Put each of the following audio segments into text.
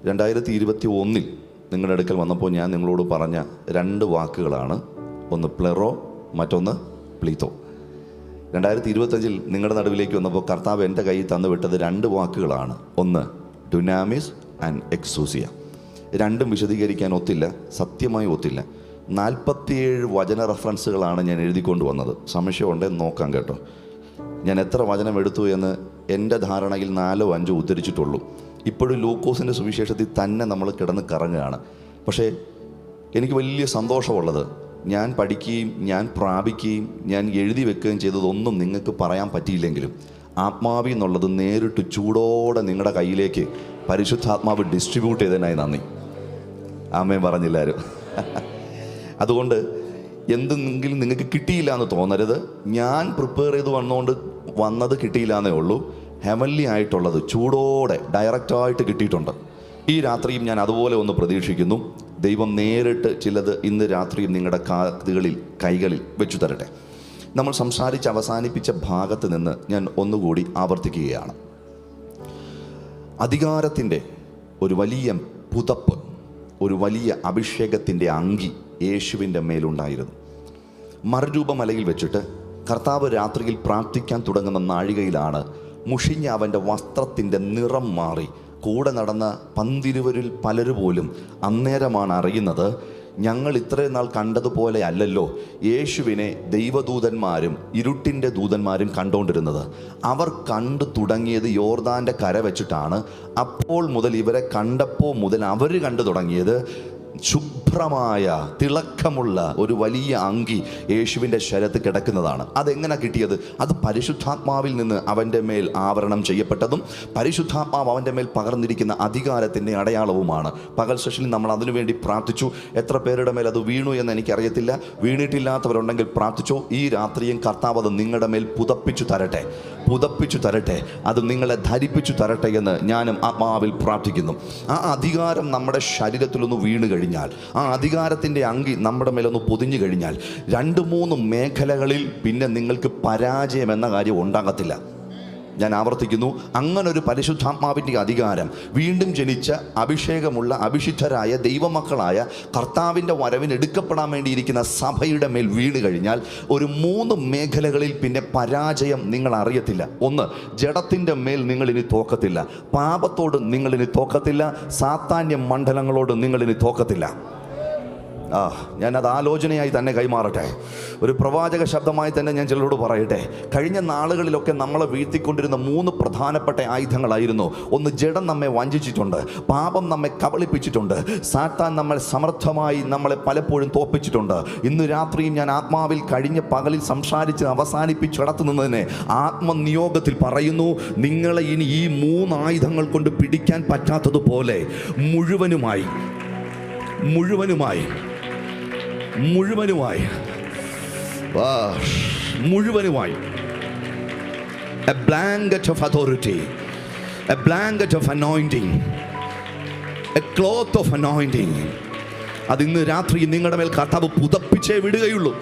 2021 നിങ്ങളുടെ അടുക്കൽ വന്നപ്പോൾ ഞാൻ നിങ്ങളോട് പറഞ്ഞ 2 വാക്കുകളാണ്. ഒന്ന് പ്ലെറോ, മറ്റൊന്ന് പ്ലീത്തോ. 2025 നിങ്ങളുടെ നടുവിലേക്ക് വന്നപ്പോൾ കർത്താവ് എൻ്റെ കയ്യിൽ തന്നു വിട്ടത് 2 വാക്കുകളാണ്. ഒന്ന് ഡുനാമിസ് ആൻഡ് എക്സൂസിയ. രണ്ടും വിശദീകരിക്കാൻ ഒത്തില്ല, സത്യമായി ഒത്തില്ല. 47 വചന റെഫറൻസുകളാണ് ഞാൻ എഴുതിക്കൊണ്ട് വന്നത്. സംശയമുണ്ടെന്ന് നോക്കാം കേട്ടോ. ഞാൻ എത്ര വചനം എടുത്തു എന്ന് എൻ്റെ ധാരണയിൽ 4 or 5 ഉദ്ധരിച്ചിട്ടുള്ളൂ. ഇപ്പോഴും ലൂക്കോസിൻ്റെ സുവിശേഷത്തിൽ തന്നെ നമ്മൾ കിടന്ന് കറങ്ങുകയാണ്. പക്ഷേ എനിക്ക് വലിയ സന്തോഷമുള്ളത്, ഞാൻ പഠിക്കുകയും ഞാൻ പ്രാപിക്കുകയും ഞാൻ എഴുതി വെക്കുകയും ചെയ്തതൊന്നും നിങ്ങൾക്ക് പറയാൻ പറ്റിയില്ലെങ്കിലും ആത്മാവി എന്നുള്ളത് നേരിട്ട് ചൂടോടെ നിങ്ങളുടെ കയ്യിലേക്ക് പരിശുദ്ധാത്മാവ് ഡിസ്ട്രിബ്യൂട്ട് ചെയ്തതിനായി നന്ദി. ആമേൻ പറഞ്ഞില്ലാരും. അതുകൊണ്ട് എന്തെങ്കിലും നിങ്ങൾക്ക് കിട്ടിയില്ല എന്ന് തോന്നരുത്. ഞാൻ പ്രിപ്പയർ ചെയ്ത് വന്നത് കിട്ടിയില്ല എന്നേ ഉള്ളൂ. ഹെവൻലി ആയിട്ടുള്ളത് ചൂടോടെ ഡയറക്റ്റായിട്ട് കിട്ടിയിട്ടുണ്ട്. ഈ രാത്രിയും ഞാൻ അതുപോലെ ഒന്ന് പ്രതീക്ഷിക്കുന്നു. ദൈവം നേരിട്ട് ചിലത് ഇന്ന് രാത്രിയും നിങ്ങളുടെ കൈകളിൽ വെച്ചു തരട്ടെ. നമ്മൾ സംസാരിച്ച് അവസാനിപ്പിച്ച ഭാഗത്ത് നിന്ന് ഞാൻ ഒന്നുകൂടി ആവർത്തിക്കുകയാണ്. അധികാരത്തിൻ്റെ ഒരു വലിയ പുതപ്പ്, ഒരു വലിയ അഭിഷേകത്തിൻ്റെ അങ്കി യേശുവിൻ്റെ മേലുണ്ടായിരുന്നു. മറുരൂപമലയിൽ വെച്ചിട്ട് കർത്താവ് രാത്രിയിൽ പ്രാർത്ഥിക്കാൻ തുടങ്ങുന്ന നാഴികയിലാണ് മുഷിഞ്ഞ അവൻ്റെ വസ്ത്രത്തിൻ്റെ നിറം മാറി. കൂടെ നടന്ന 12 പലര് പോലും അന്നേരമാണ് അറിയുന്നത്, ഞങ്ങൾ ഇത്രയും നാൾ കണ്ടതുപോലെ അല്ലല്ലോ യേശുവിനെ ദൈവദൂതന്മാരും ഇരുട്ടിൻ്റെ ദൂതന്മാരും കണ്ടുകൊണ്ടിരുന്നത്. അവർ കണ്ടു തുടങ്ങിയത് യോർദാൻ്റെ കര വെച്ചിട്ടാണ്. അപ്പോൾ മുതൽ ഇവരെ കണ്ടപ്പോൾ മുതൽ അവർ കണ്ടു തുടങ്ങിയത് ശുഭ്രമായ തിളക്കമുള്ള ഒരു വലിയ അങ്കി യേശുവിൻ്റെ ശരീരത്തിൽ കിടക്കുന്നതാണ്. അതെങ്ങനെ കിട്ടിയത്? അത് പരിശുദ്ധാത്മാവിൽ നിന്ന് അവൻ്റെ മേൽ ആവരണം ചെയ്യപ്പെട്ടതും പരിശുദ്ധാത്മാവ് അവൻ്റെ മേൽ പകർന്നിരിക്കുന്ന അധികാരത്തിൻ്റെ അടയാളവുമാണ്. പകൽ സെഷനിൽ നമ്മൾ അതിനുവേണ്ടി പ്രാർത്ഥിച്ചു. എത്ര പേരുടെ മേൽ അത് വീണു എന്ന് എനിക്കറിയത്തില്ല. വീണിട്ടില്ലാത്തവരുണ്ടെങ്കിൽ പ്രാർത്ഥിച്ചോ. ഈ രാത്രിയും കർത്താവ് അത് നിങ്ങളുടെ മേൽ പുതപ്പിച്ചു തരട്ടെ, അത് നിങ്ങളെ ധരിപ്പിച്ചു തരട്ടെ എന്ന് ഞാനും ആത്മാവിൽ പ്രാർത്ഥിക്കുന്നു. ആ അധികാരം നമ്മുടെ ശരീരത്തിലൊന്ന് വീണ് കഴിഞ്ഞാൽ, ആ അധികാരത്തിൻ്റെ അങ്കി നമ്മുടെ മേലൊന്ന് പൊതിഞ്ഞു കഴിഞ്ഞാൽ 2-3 മേഖലകളിൽ പിന്നെ നിങ്ങൾക്ക് പരാജയം എന്ന കാര്യം ഉണ്ടാകത്തില്ല. ഞാൻ ആവർത്തിക്കുന്നു, അങ്ങനൊരു പരിശുദ്ധാത്മാവിൻ്റെ അധികാരം വീണ്ടും ജനിച്ച അഭിഷേകമുള്ള അഭിഷിദ്ധരായ ദൈവമക്കളായ കർത്താവിൻ്റെ വരവിന് എടുക്കപ്പെടാൻ വേണ്ടിയിരിക്കുന്ന സഭയുടെ മേൽ വീണ് കഴിഞ്ഞാൽ ഒരു 3 മേഖലകളിൽ പിന്നെ പരാജയം നിങ്ങൾ അറിയത്തില്ല. ഒന്ന്, ജഡത്തിൻ്റെ മേൽ നിങ്ങളിനി തോക്കത്തില്ല. പാപത്തോട് നിങ്ങളിനി തോക്കത്തില്ല. സാത്താന്യ മണ്ഡലങ്ങളോട് നിങ്ങളിനി തോക്കത്തില്ല. ഞാനത് ആലോചനയായി തന്നെ കൈമാറട്ടെ. ഒരു പ്രവാചക ശബ്ദമായി തന്നെ ഞാൻ ചിലരോട് പറയട്ടെ. കഴിഞ്ഞ നാളുകളിലൊക്കെ നമ്മളെ വീഴ്ത്തിക്കൊണ്ടിരുന്ന 3 പ്രധാനപ്പെട്ട ആയുധങ്ങളായിരുന്നു. ഒന്ന്, ജഡം നമ്മെ വഞ്ചിച്ചിട്ടുണ്ട്, പാപം നമ്മെ കബളിപ്പിച്ചിട്ടുണ്ട്, സാത്താൻ നമ്മളെ സമർത്ഥമായി നമ്മളെ പലപ്പോഴും തോൽപ്പിച്ചിട്ടുണ്ട്. ഇന്ന് രാത്രിയും ഞാൻ ആത്മാവിൽ കഴിഞ്ഞ പകലിൽ സംസാരിച്ച് അവസാനിപ്പിച്ച് കടത്തുന്നതിനെ ആത്മനിയോഗത്തിൽ പറയുന്നു, നിങ്ങളെ ഇനി ഈ 3 ആയുധങ്ങൾ കൊണ്ട് പിടിക്കാൻ പറ്റാത്തതുപോലെ മുഴുവനുമായി a blanket of authority, a blanket of anointing, a cloth of anointing. അത് ഇന്ന് രാത്രി നിങ്ങളുടെ മേൽ കർത്താവ് പുതപ്പിച്ചേ വിടുകയുള്ളൂ.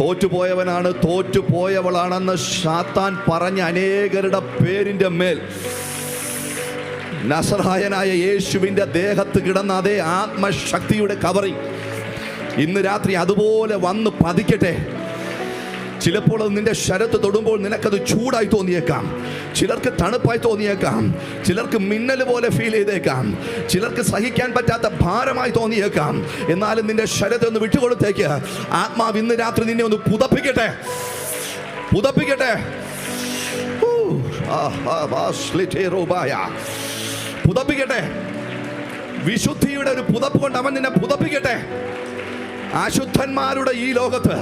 തോറ്റുപോയവനാണ്, തോറ്റുപോയവളാണെന്ന് സാത്താൻ പറഞ്ഞ അനേകരുടെ പേരിൻ്റെ മേൽ നസറായനായ യേശുവിൻ്റെ ദേഹത്ത് കിടന്ന അതേ ആത്മശക്തിയുടെ കവറിങ് ഇന്ന് രാത്രി അതുപോലെ വന്ന് പതിക്കട്ടെ. ചിലപ്പോൾ അത് നിന്റെ ശരത്ത് തൊടുമ്പോൾ നിനക്കത് ചൂടായി തോന്നിയേക്കാം, ചിലർക്ക് തണുപ്പായി തോന്നിയേക്കാം, ചിലർക്ക് മിന്നൽ പോലെ ഫീൽ ചെയ്തേക്കാം, ചിലർക്ക് സഹിക്കാൻ പറ്റാത്ത ഭാരമായി തോന്നിയേക്കാം. എന്നാലും നിന്റെ ശരത്തെ ഒന്ന് വിട്ടുകൊടുത്തേക്ക്. ആത്മാവ് ഇന്ന് രാത്രി നിന്നെ ഒന്ന് പുതപ്പിക്കട്ടെ. വിശുദ്ധിയുടെ ഒരു പുതപ്പ് കൊണ്ട് അവൻ നിന്നെ പുതപ്പിക്കട്ടെ. അശുദ്ധന്മാരുടെ ഈ ലോകത്ത്,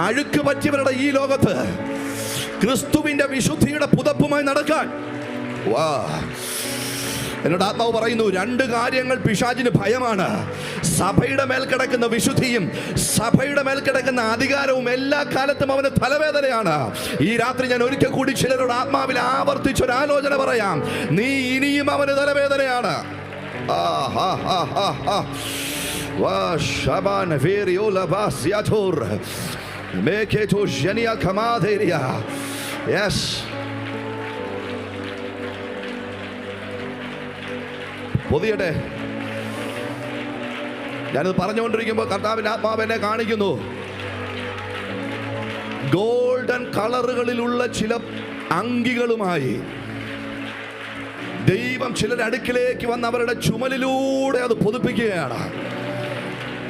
അഴുക്ക് പറ്റിയവരുടെ ഈ ലോകത്ത് ക്രിസ്തുവിന്റെ വിശുദ്ധിയുടെ പുതപ്പുമായി നടക്കാൻ എന്നോട് ആത്മാവ് പറയുന്നു. 2 കാര്യങ്ങൾ പിശാചിന് ഭയമാണ്. സഭയുടെ മേൽ കിടക്കുന്ന വിശുദ്ധിയും സഭയുടെ മേൽ കിടക്കുന്ന അധികാരവും എല്ലാ കാലത്തും അവന് തലവേദനയാണ്. ഈ രാത്രി ഞാൻ ഒരിക്കൽ കൂടി ചിലരോട് ആത്മാവിൽ ആവർത്തിച്ചൊരാലോചന പറയാം. നീ ഇനിയും അവന് തലവേദനയാണ്. Shaban Veriola Basiator. Make it to Genia Kamaderia. Yes. പൊതിയട്ടെ. ഞാനിത് പറഞ്ഞുകൊണ്ടിരിക്കുമ്പോൾ കർത്താവിന്റെ ആത്മാവ് എന്നെ കാണിക്കുന്നു. ഗോൾഡൻ കളറുകളിലുള്ള ചില അങ്കികളുമായി ദൈവം ചിലരുടെ അടുക്കിലേക്ക് വന്ന് അവരുടെ ചുമലിലൂടെ അത് പൊതിപ്പിക്കുകയാണ്.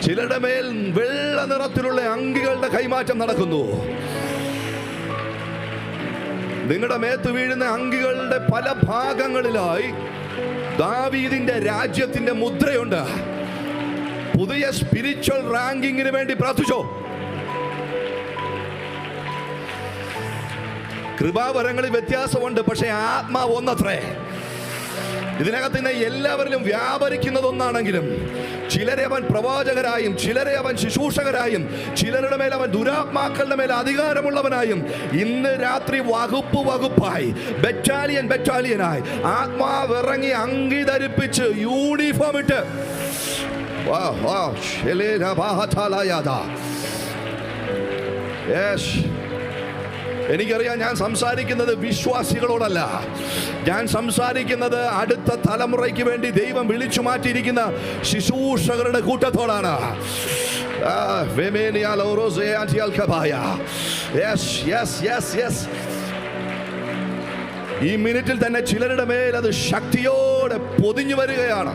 ചിലരുടെ മേൽ വെള്ള നിറത്തിലുള്ള അങ്കികളുടെ കൈമാറ്റം നടക്കുന്നു. നിങ്ങളുടെ മേത്ത് വീഴുന്ന അങ്കികളുടെ പല ഭാഗങ്ങളിലായി ദാവീദിന്റെ രാജ്യത്തിന്റെ മുദ്രയുണ്ട്. പുതിയ സ്പിരിച്വൽ റാങ്കിങ്ങിന് വേണ്ടി പ്രാർത്ഥിച്ചോ. കൃപാവരങ്ങളിൽ വ്യത്യാസമുണ്ട്, പക്ഷെ ആത്മാവ് ഒന്നത്രേ. ഇതിനകത്ത് നിന്ന് എല്ലാവരിലും വ്യാപരിക്കുന്നതൊന്നാണെങ്കിലും ചിലരെ അവൻ പ്രവാചകരായും ചിലരെ അവൻ ശുശ്രൂഷകരായും ചിലരുടെ മേൽ അവൻ ദുരാത്മാക്കളുടെ മേൽ അധികാരമുള്ളവനായും ഇന്ന് രാത്രി വകുപ്പായി ബറ്റാലിയനായി ആത്മാവ് ഇറങ്ങി അങ്കി ധരിപ്പിച്ച് യൂണിഫോം ഇട്ട് എനിക്കറിയാം, ഞാൻ സംസാരിക്കുന്നത് വിശ്വാസികളോടല്ല, ഞാൻ സംസാരിക്കുന്നത് അടുത്ത തലമുറയ്ക്ക് വേണ്ടി ദൈവം വിളിച്ചു മാറ്റിയിരിക്കുന്ന ശുശ്രൂഷകരുടെ കൂട്ടത്തോടാണ്. ഈ മിനിറ്റിൽ തന്നെ ചിലരുടെ മേൽ അത് ശക്തിയോടെ പൊതിഞ്ഞു വരികയാണ്.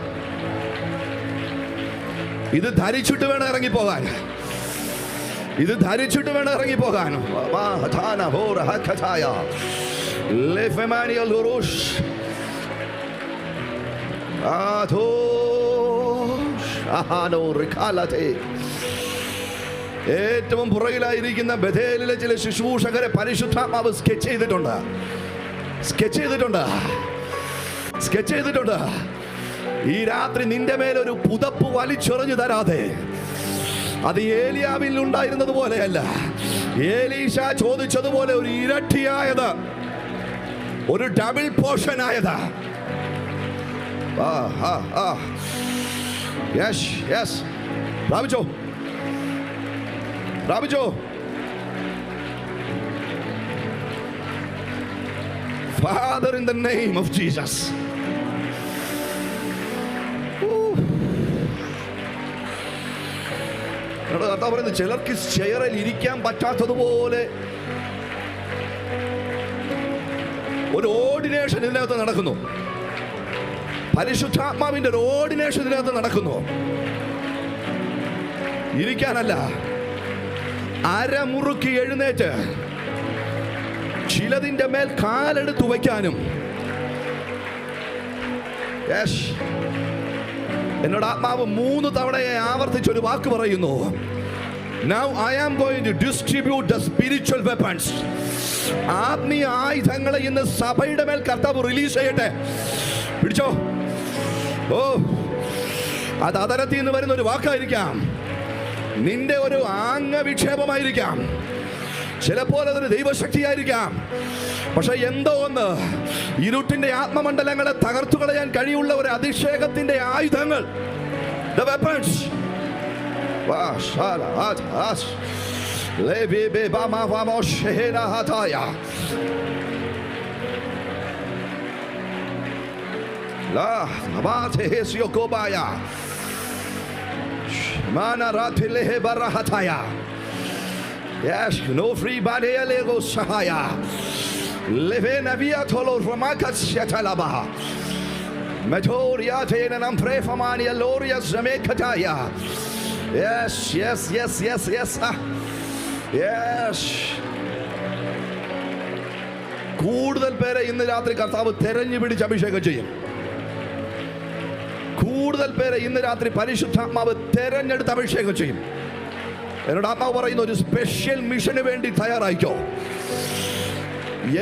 ഇത് ധരിച്ചിട്ട് വേണം ഇറങ്ങിപ്പോകാൻ. ഇത് ധരിച്ചിട്ട് വേണം ഇറങ്ങിപ്പോകാൻ. ഏറ്റവും പുറകിലായിരിക്കുന്ന ബഥേലിലെ ചില ശുശ്രൂഷകരെ പരിശുദ്ധാത്മാവ് സ്കെച്ച് ചെയ്തിട്ടുണ്ട്. ഈ രാത്രി നിന്റെ മേലൊരു പുതപ്പ് വലിച്ചെറിഞ്ഞു തരാതെ, അത് ഏലിയാവിൽ ഉണ്ടായിരുന്നത് പോലെയല്ല, ഏലീശ ചോദിച്ചതുപോലെ ഒരു ഇരട്ടിയായത്, ഒരു ഡബിൾ പോർഷൻ ആയത്. പ്രാപിച്ചോ. Father, in the name of Jesus. കർത്താവ് പറയുന്നത്, ചിലർക്ക് ചെയറിൽ ഇരിക്കാൻ പറ്റാത്തതുപോലെ ഒരു ഓർഡിനേഷൻ ഇതിനകത്ത് നടക്കുന്നു. പരിശുദ്ധാത്മാവിന്റെ ഒരു ഓർഡിനേഷൻ ഇതിനകത്ത് നടക്കുന്നു. ഇരിക്കാനല്ല, അരമുറുക്കി എഴുന്നേറ്റ് ചിലതിന്റെ മേൽ കാലെടുത്തു വയ്ക്കാനും. എന്നോട് ആത്മാവ് 3 തവണയെ ആവർത്തിച്ചൊരു വാക്ക് പറയുന്നു. Now I am going to distribute the spiritual weapons. ആത്മീയ ആയുധങ്ങളെ ഇന്ന് സഭയുടെ മേൽ കർത്താവ് റിലീസ് ചെയ്യട്ടെ. പിടിച്ചോ. അത് അതരത്തിൽ നിന്ന് വരുന്ന ഒരു വാക്കായിരിക്കാം, നിന്റെ ഒരു ആംഗവിക്ഷേപമായിരിക്കാം, ചിലപ്പോൾ അതൊരു ദൈവശക്തിയായിരിക്കാം. പക്ഷെ എന്തോ ഒന്ന് ഇരുട്ടിന്റെ ആത്മമണ്ഡലങ്ങളെ തകർത്തു കളയാൻ കഴിയുള്ള ഒരു അഭിഷേകത്തിന്റെ ആയുധങ്ങൾ, the weapons. Yes, no free body lego sahaya. Levena via tolo ramakat shatalaba. Metoria tenam prefamania loria zamekataya. Yes. Yes. കൂടുതൽ പേരെ ഇന്ന് രാത്രി കർത്താവ് തെരഞ്ഞു പിടിച്ച് അഭിഷേകം ചെയ്യും. കൂടുതൽ പേരെ ഇന്ന് രാത്രി പരിശുദ്ധാത്മാവ് തെരഞ്ഞെടുത്ത് അഭിഷേകം ചെയ്യും. എന്നോട് ആത്മാവ് പറയുന്ന ഒരു സ്പെഷ്യൽ മിഷന് വേണ്ടി തയ്യാറായിക്കോ.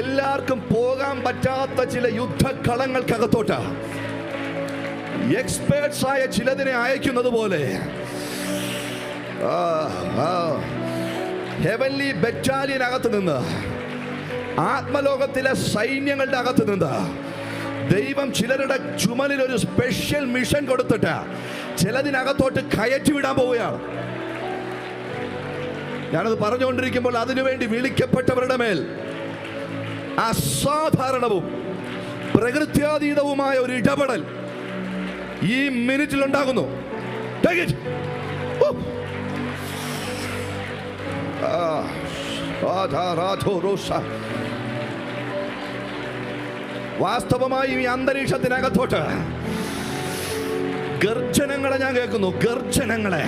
എല്ലാവർക്കും പോകാൻ പറ്റാത്ത ചില യുദ്ധക്കളങ്ങൾക്കകത്തോട്ട് എക്സ്പേർട്സ് ആയ ചിലതിനെ അയക്കുന്നത് പോലെ ഹെവൻലി ബറ്റാലിയനകത്ത് നിന്ന്, ആത്മലോകത്തിലെ സൈന്യങ്ങളുടെ അകത്ത് നിന്ന് ദൈവം ചിലരുടെ ചുമലിൽ ഒരു സ്പെഷ്യൽ മിഷൻ കൊടുത്തിട്ട് ചിലതിനകത്തോട്ട് കയറ്റി വിടാൻ പോവുകയാണ്. ഞാനത് പറഞ്ഞുകൊണ്ടിരിക്കുമ്പോൾ അതിനുവേണ്ടി വിളിക്കപ്പെട്ടവരുടെ മേൽ അസാധാരണവും പ്രകൃത്യാതീതവുമായ ഒരു ഇടപെടൽ ഈ മിനിറ്റിൽ ഉണ്ടാകുന്നു. വാസ്തവമായി ഈ അന്തരീക്ഷത്തിനകത്തോട്ട് ഗർജനങ്ങളെ ഞാൻ കേൾക്കുന്നു. ഗർജനങ്ങളെ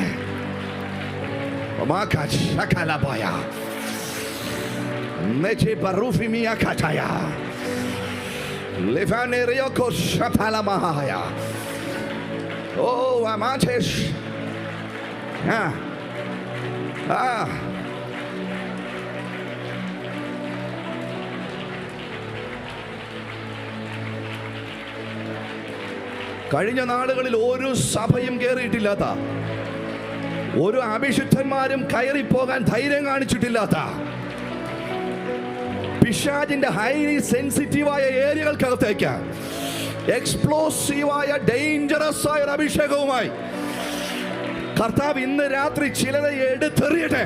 കഴിഞ്ഞ നാളുകളിൽ ഒരു സഭയും കയറിയിട്ടില്ലാത്ത, ഒരു അഭിഷിക്തന്മാരും കയറിപ്പോകാൻ ധൈര്യം കാണിച്ചിട്ടില്ലാത്ത, പിശാചിന്റെ ഹൈലി സെൻസിറ്റീവായ ഏരിയകൾക്കകത്തേക്ക് എക്സ്പ്ലോസീവായ ഡേഞ്ചറസ് ആയ അഭിഷേകവുമായി കർത്താവ് ഇന്ന് രാത്രി ചിലരെ എടുത്തെറിയട്ടെ.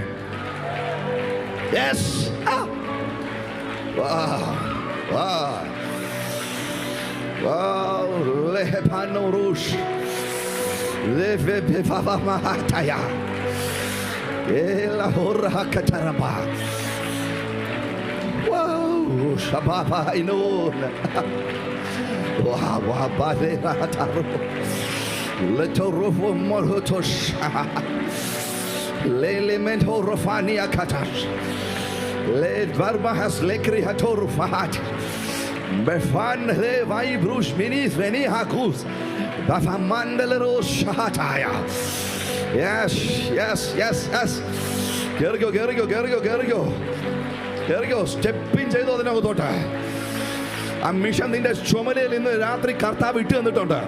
സ്റ്റെപ്പിങ് ചെയ്തു അതിനകത്തോട്ട്. ആ മിഷൻ നിന്റെ ചുമലയിൽ ഇന്ന് രാത്രി കർത്താവ് ഇട്ട് തന്നിട്ടുണ്ട്.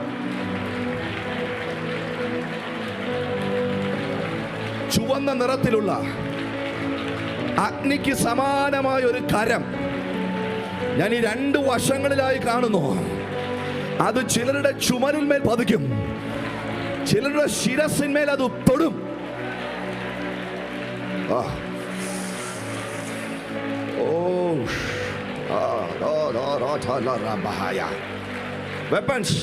ചുവന്ന നിറത്തിലുള്ള അഗ്നിക്ക് സമാനമായ ഒരു കരം ഞാൻ ഈ രണ്ട് വശങ്ങളിലായി കാണുന്നു. അത് ചിലരുടെ ചുമലിന്മേൽ പതിക്കും, ചിലരുടെ ശിരസിന്മേൽ അത് തൊടും. വെപ്പൺസ്,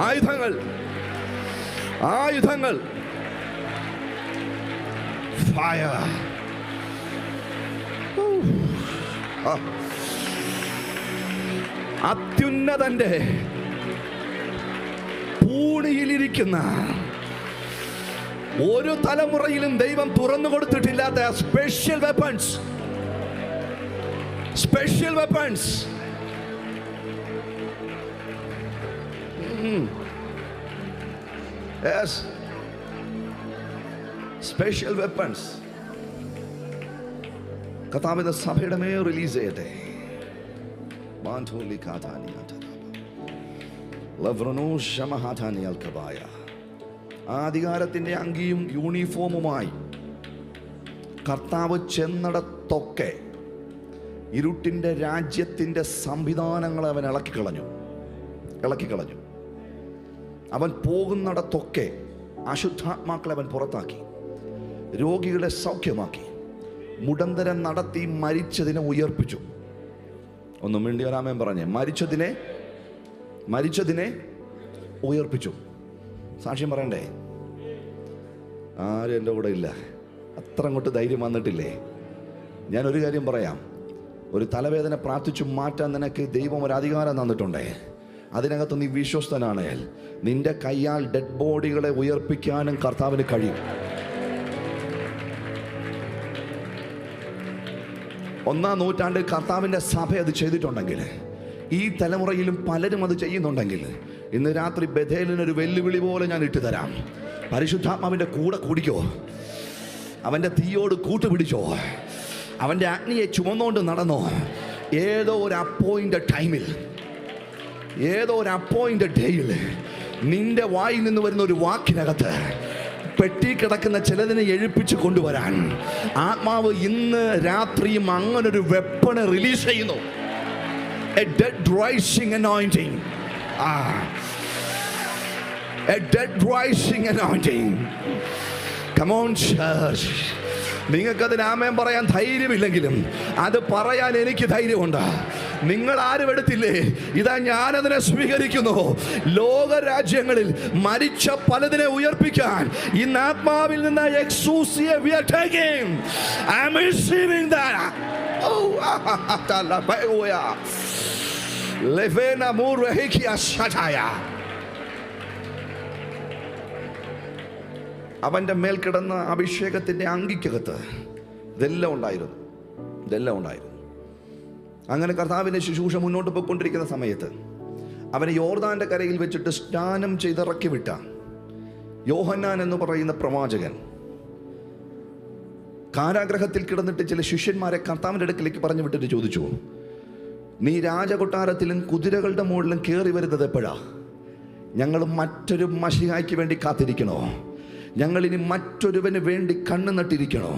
ആയുധങ്ങൾ, ആയുധങ്ങൾ, ഫയർ. അത്യുന്നതന്റെ പൂണിയിലിരിക്കുന്ന ഒരു തലമുറയിലും ദൈവം തുറന്നു കൊടുത്തിട്ടില്ലാത്ത special weapons, special weapons. Yes, special weapons കർത്താവിന്റെ സഭയുടെ മേൽ റിലീസ് ചെയ്യട്ടെ. അധികാരത്തിന്റെ അങ്കിയും യൂണിഫോമുമായി കർത്താവ് ചെന്നിടത്തൊക്കെ ഇരുട്ടിന്റെ രാജ്യത്തിന്റെ സംവിധാനങ്ങളെ അവൻ ഇളക്കിക്കളഞ്ഞു. അവൻ പോകുന്നിടത്തൊക്കെ അശുദ്ധാത്മാക്കളെ അവൻ പുറത്താക്കി, രോഗികളെ സൗഖ്യമാക്കി, മുടന്തരം നടത്തി മരിച്ചതിനെ ഉയർപ്പിച്ചു. ഒന്നും വേണ്ടി വരാമേൻ പറഞ്ഞേ, മരിച്ചതിനെ ഉയർപ്പിച്ചു. സാക്ഷ്യം പറയണ്ടേ? ആരും എൻ്റെ കൂടെ ഇല്ല, അത്ര അങ്ങോട്ട് ധൈര്യം വന്നിട്ടില്ലേ? ഞാനൊരു കാര്യം പറയാം, ഒരു തലവേദന പ്രാർത്ഥിച്ചു മാറ്റാൻ നിനക്ക് ദൈവം ഒരു അധികാരം തന്നിട്ടുണ്ടേ. അതിനകത്ത് നീ വിശ്വസ്തനാണേൽ നിന്റെ കയ്യാൽ ഡെഡ് ബോഡികളെ ഉയർപ്പിക്കാനും കർത്താവിന് കഴിയും. ഒന്നാം നൂറ്റാണ്ടിൽ കർത്താവിൻ്റെ സഭ അത് ചെയ്തിട്ടുണ്ടെങ്കിൽ, ഈ തലമുറയിലും പലരും അത് ചെയ്യുന്നുണ്ടെങ്കിൽ, ഇന്ന് രാത്രി ബഥേലിനൊരു വെല്ലുവിളി പോലെ ഞാൻ ഇട്ടു തരാം. പരിശുദ്ധാത്മാവിൻ്റെ കൂടെ കൂടിക്കോ, അവൻ്റെ തീയോട് കൂട്ടുപിടിച്ചോ, അവൻ്റെ അഗ്നിയെ ചുമന്നുകൊണ്ട് നടന്നോ. ഏതോ ഒരു അപ്പോയിൻ്റഡ് ടൈമിൽ, ഏതോ ഒരു അപ്പോയിൻ്റഡ് ഡേയിൽ നിന്റെ വായിൽ നിന്ന് വരുന്ന ഒരു വാക്കിനകത്ത് പെട്ടി കിടക്കുന്ന ചിലതിനെ എഴുപ്പിച്ച് കൊണ്ടുവരാൻ ആത്മാവ് ഇന്ന് രാത്രിയും അങ്ങനൊരു വെപ്പണ് റിലീസ് ചെയ്യുന്നു. A dead rising anointing. A dead rising anointing. Come on, church. നിങ്ങൾക്കതിന് ആമേൻ പറയാൻ ധൈര്യമില്ലെങ്കിലും അത് പറയാൻ എനിക്ക് ധൈര്യമുണ്ട്. നിങ്ങൾ ആരും എടുത്തില്ലേ? ഇതാ ഞാനതിനെ സ്വീകരിക്കുന്നു. ലോകരാജ്യങ്ങളിൽ മരിച്ച പലതിനെ ഉയർപ്പിക്കാൻ ഇന്ന് ആത്മാവിൽ നിന്ന് എക്സൂസിയെ we are taking. I am receiving that. Oh, Levena Murhekia Shataya. അവൻ്റെ മേൽ കിടന്ന അഭിഷേകത്തിൻ്റെ അങ്കിക്കകത്ത് ഇതെല്ലാം ഉണ്ടായിരുന്നു. അങ്ങനെ കർത്താവിൻ്റെ ശുശ്രൂഷ മുന്നോട്ട് പോയിക്കൊണ്ടിരിക്കുന്ന സമയത്ത് അവനെ യോർദാന്റെ കരയിൽ വെച്ചിട്ട് സ്നാനം ചെയ്തിറക്കി വിട്ട യോഹന്നാൻ എന്ന് പറയുന്ന പ്രവാചകൻ കാരാഗ്രഹത്തിൽ കിടന്നിട്ട് ചില ശിഷ്യന്മാരെ കർത്താവിൻ്റെ അടുക്കിലേക്ക് പറഞ്ഞു വിട്ടിട്ട് ചോദിച്ചു, നീ രാജകൊട്ടാരത്തിലും കുതിരകളുടെ മുകളിലും കയറി വരുന്നത് എപ്പോഴാ? ഞങ്ങൾ മറ്റൊരു മശിഹായ്ക്ക് വേണ്ടി കാത്തിരിക്കണോ? ഞങ്ങളിനി മറ്റൊരുവന് വേണ്ടി കണ്ണു നട്ടിരിക്കണോ?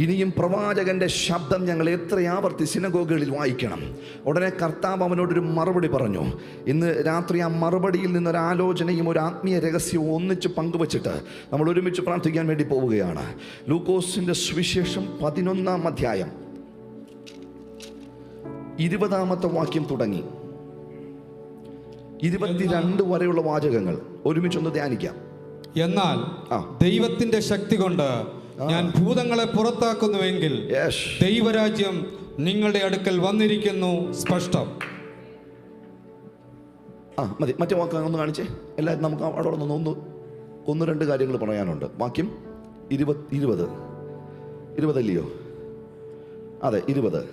ഇനിയും പ്രവാചകന്റെ ശബ്ദം ഞങ്ങൾ എത്ര ആവർത്തി സിനഗോഗുകളിൽ വായിക്കണം? ഉടനെ കർത്താവ് അവനോടൊരു മറുപടി പറഞ്ഞു. ഇന്ന് രാത്രി ആ മറുപടിയിൽ നിന്നൊരാലോചനയും ഒരു ആത്മീയ രഹസ്യവും ഒന്നിച്ച് പങ്കുവച്ചിട്ട് നമ്മൾ ഒരുമിച്ച് പ്രാർത്ഥിക്കാൻ വേണ്ടി പോവുകയാണ്. ലൂക്കോസിന്റെ സുവിശേഷം 11-ാം അധ്യായം 20-ാമത്തെ വാക്യം തുടങ്ങി 22 വരെയുള്ള വാചകങ്ങൾ ഒരുമിച്ചൊന്ന് ധ്യാനിക്കാം. എന്നാൽ ദൈവത്തിന്റെ ശക്തി കൊണ്ട് ഞാൻ ഭൂതങ്ങളെ പുറത്താക്കുന്നുവെങ്കിൽ ദൈവരാജ്യം നിങ്ങളുടെ അടുക്കൽ വന്നിരിക്കുന്നു സ്പഷ്ടം. മതി, മറ്റേ വാക്ക് ഒന്ന് കാണിച്ചേ. എല്ലാവരും നമുക്ക് അവിടെ ഒന്ന് രണ്ട് കാര്യങ്ങൾ പറയാനുണ്ട്. വാക്യം 20 അല്ലയോ? അതെ, 20.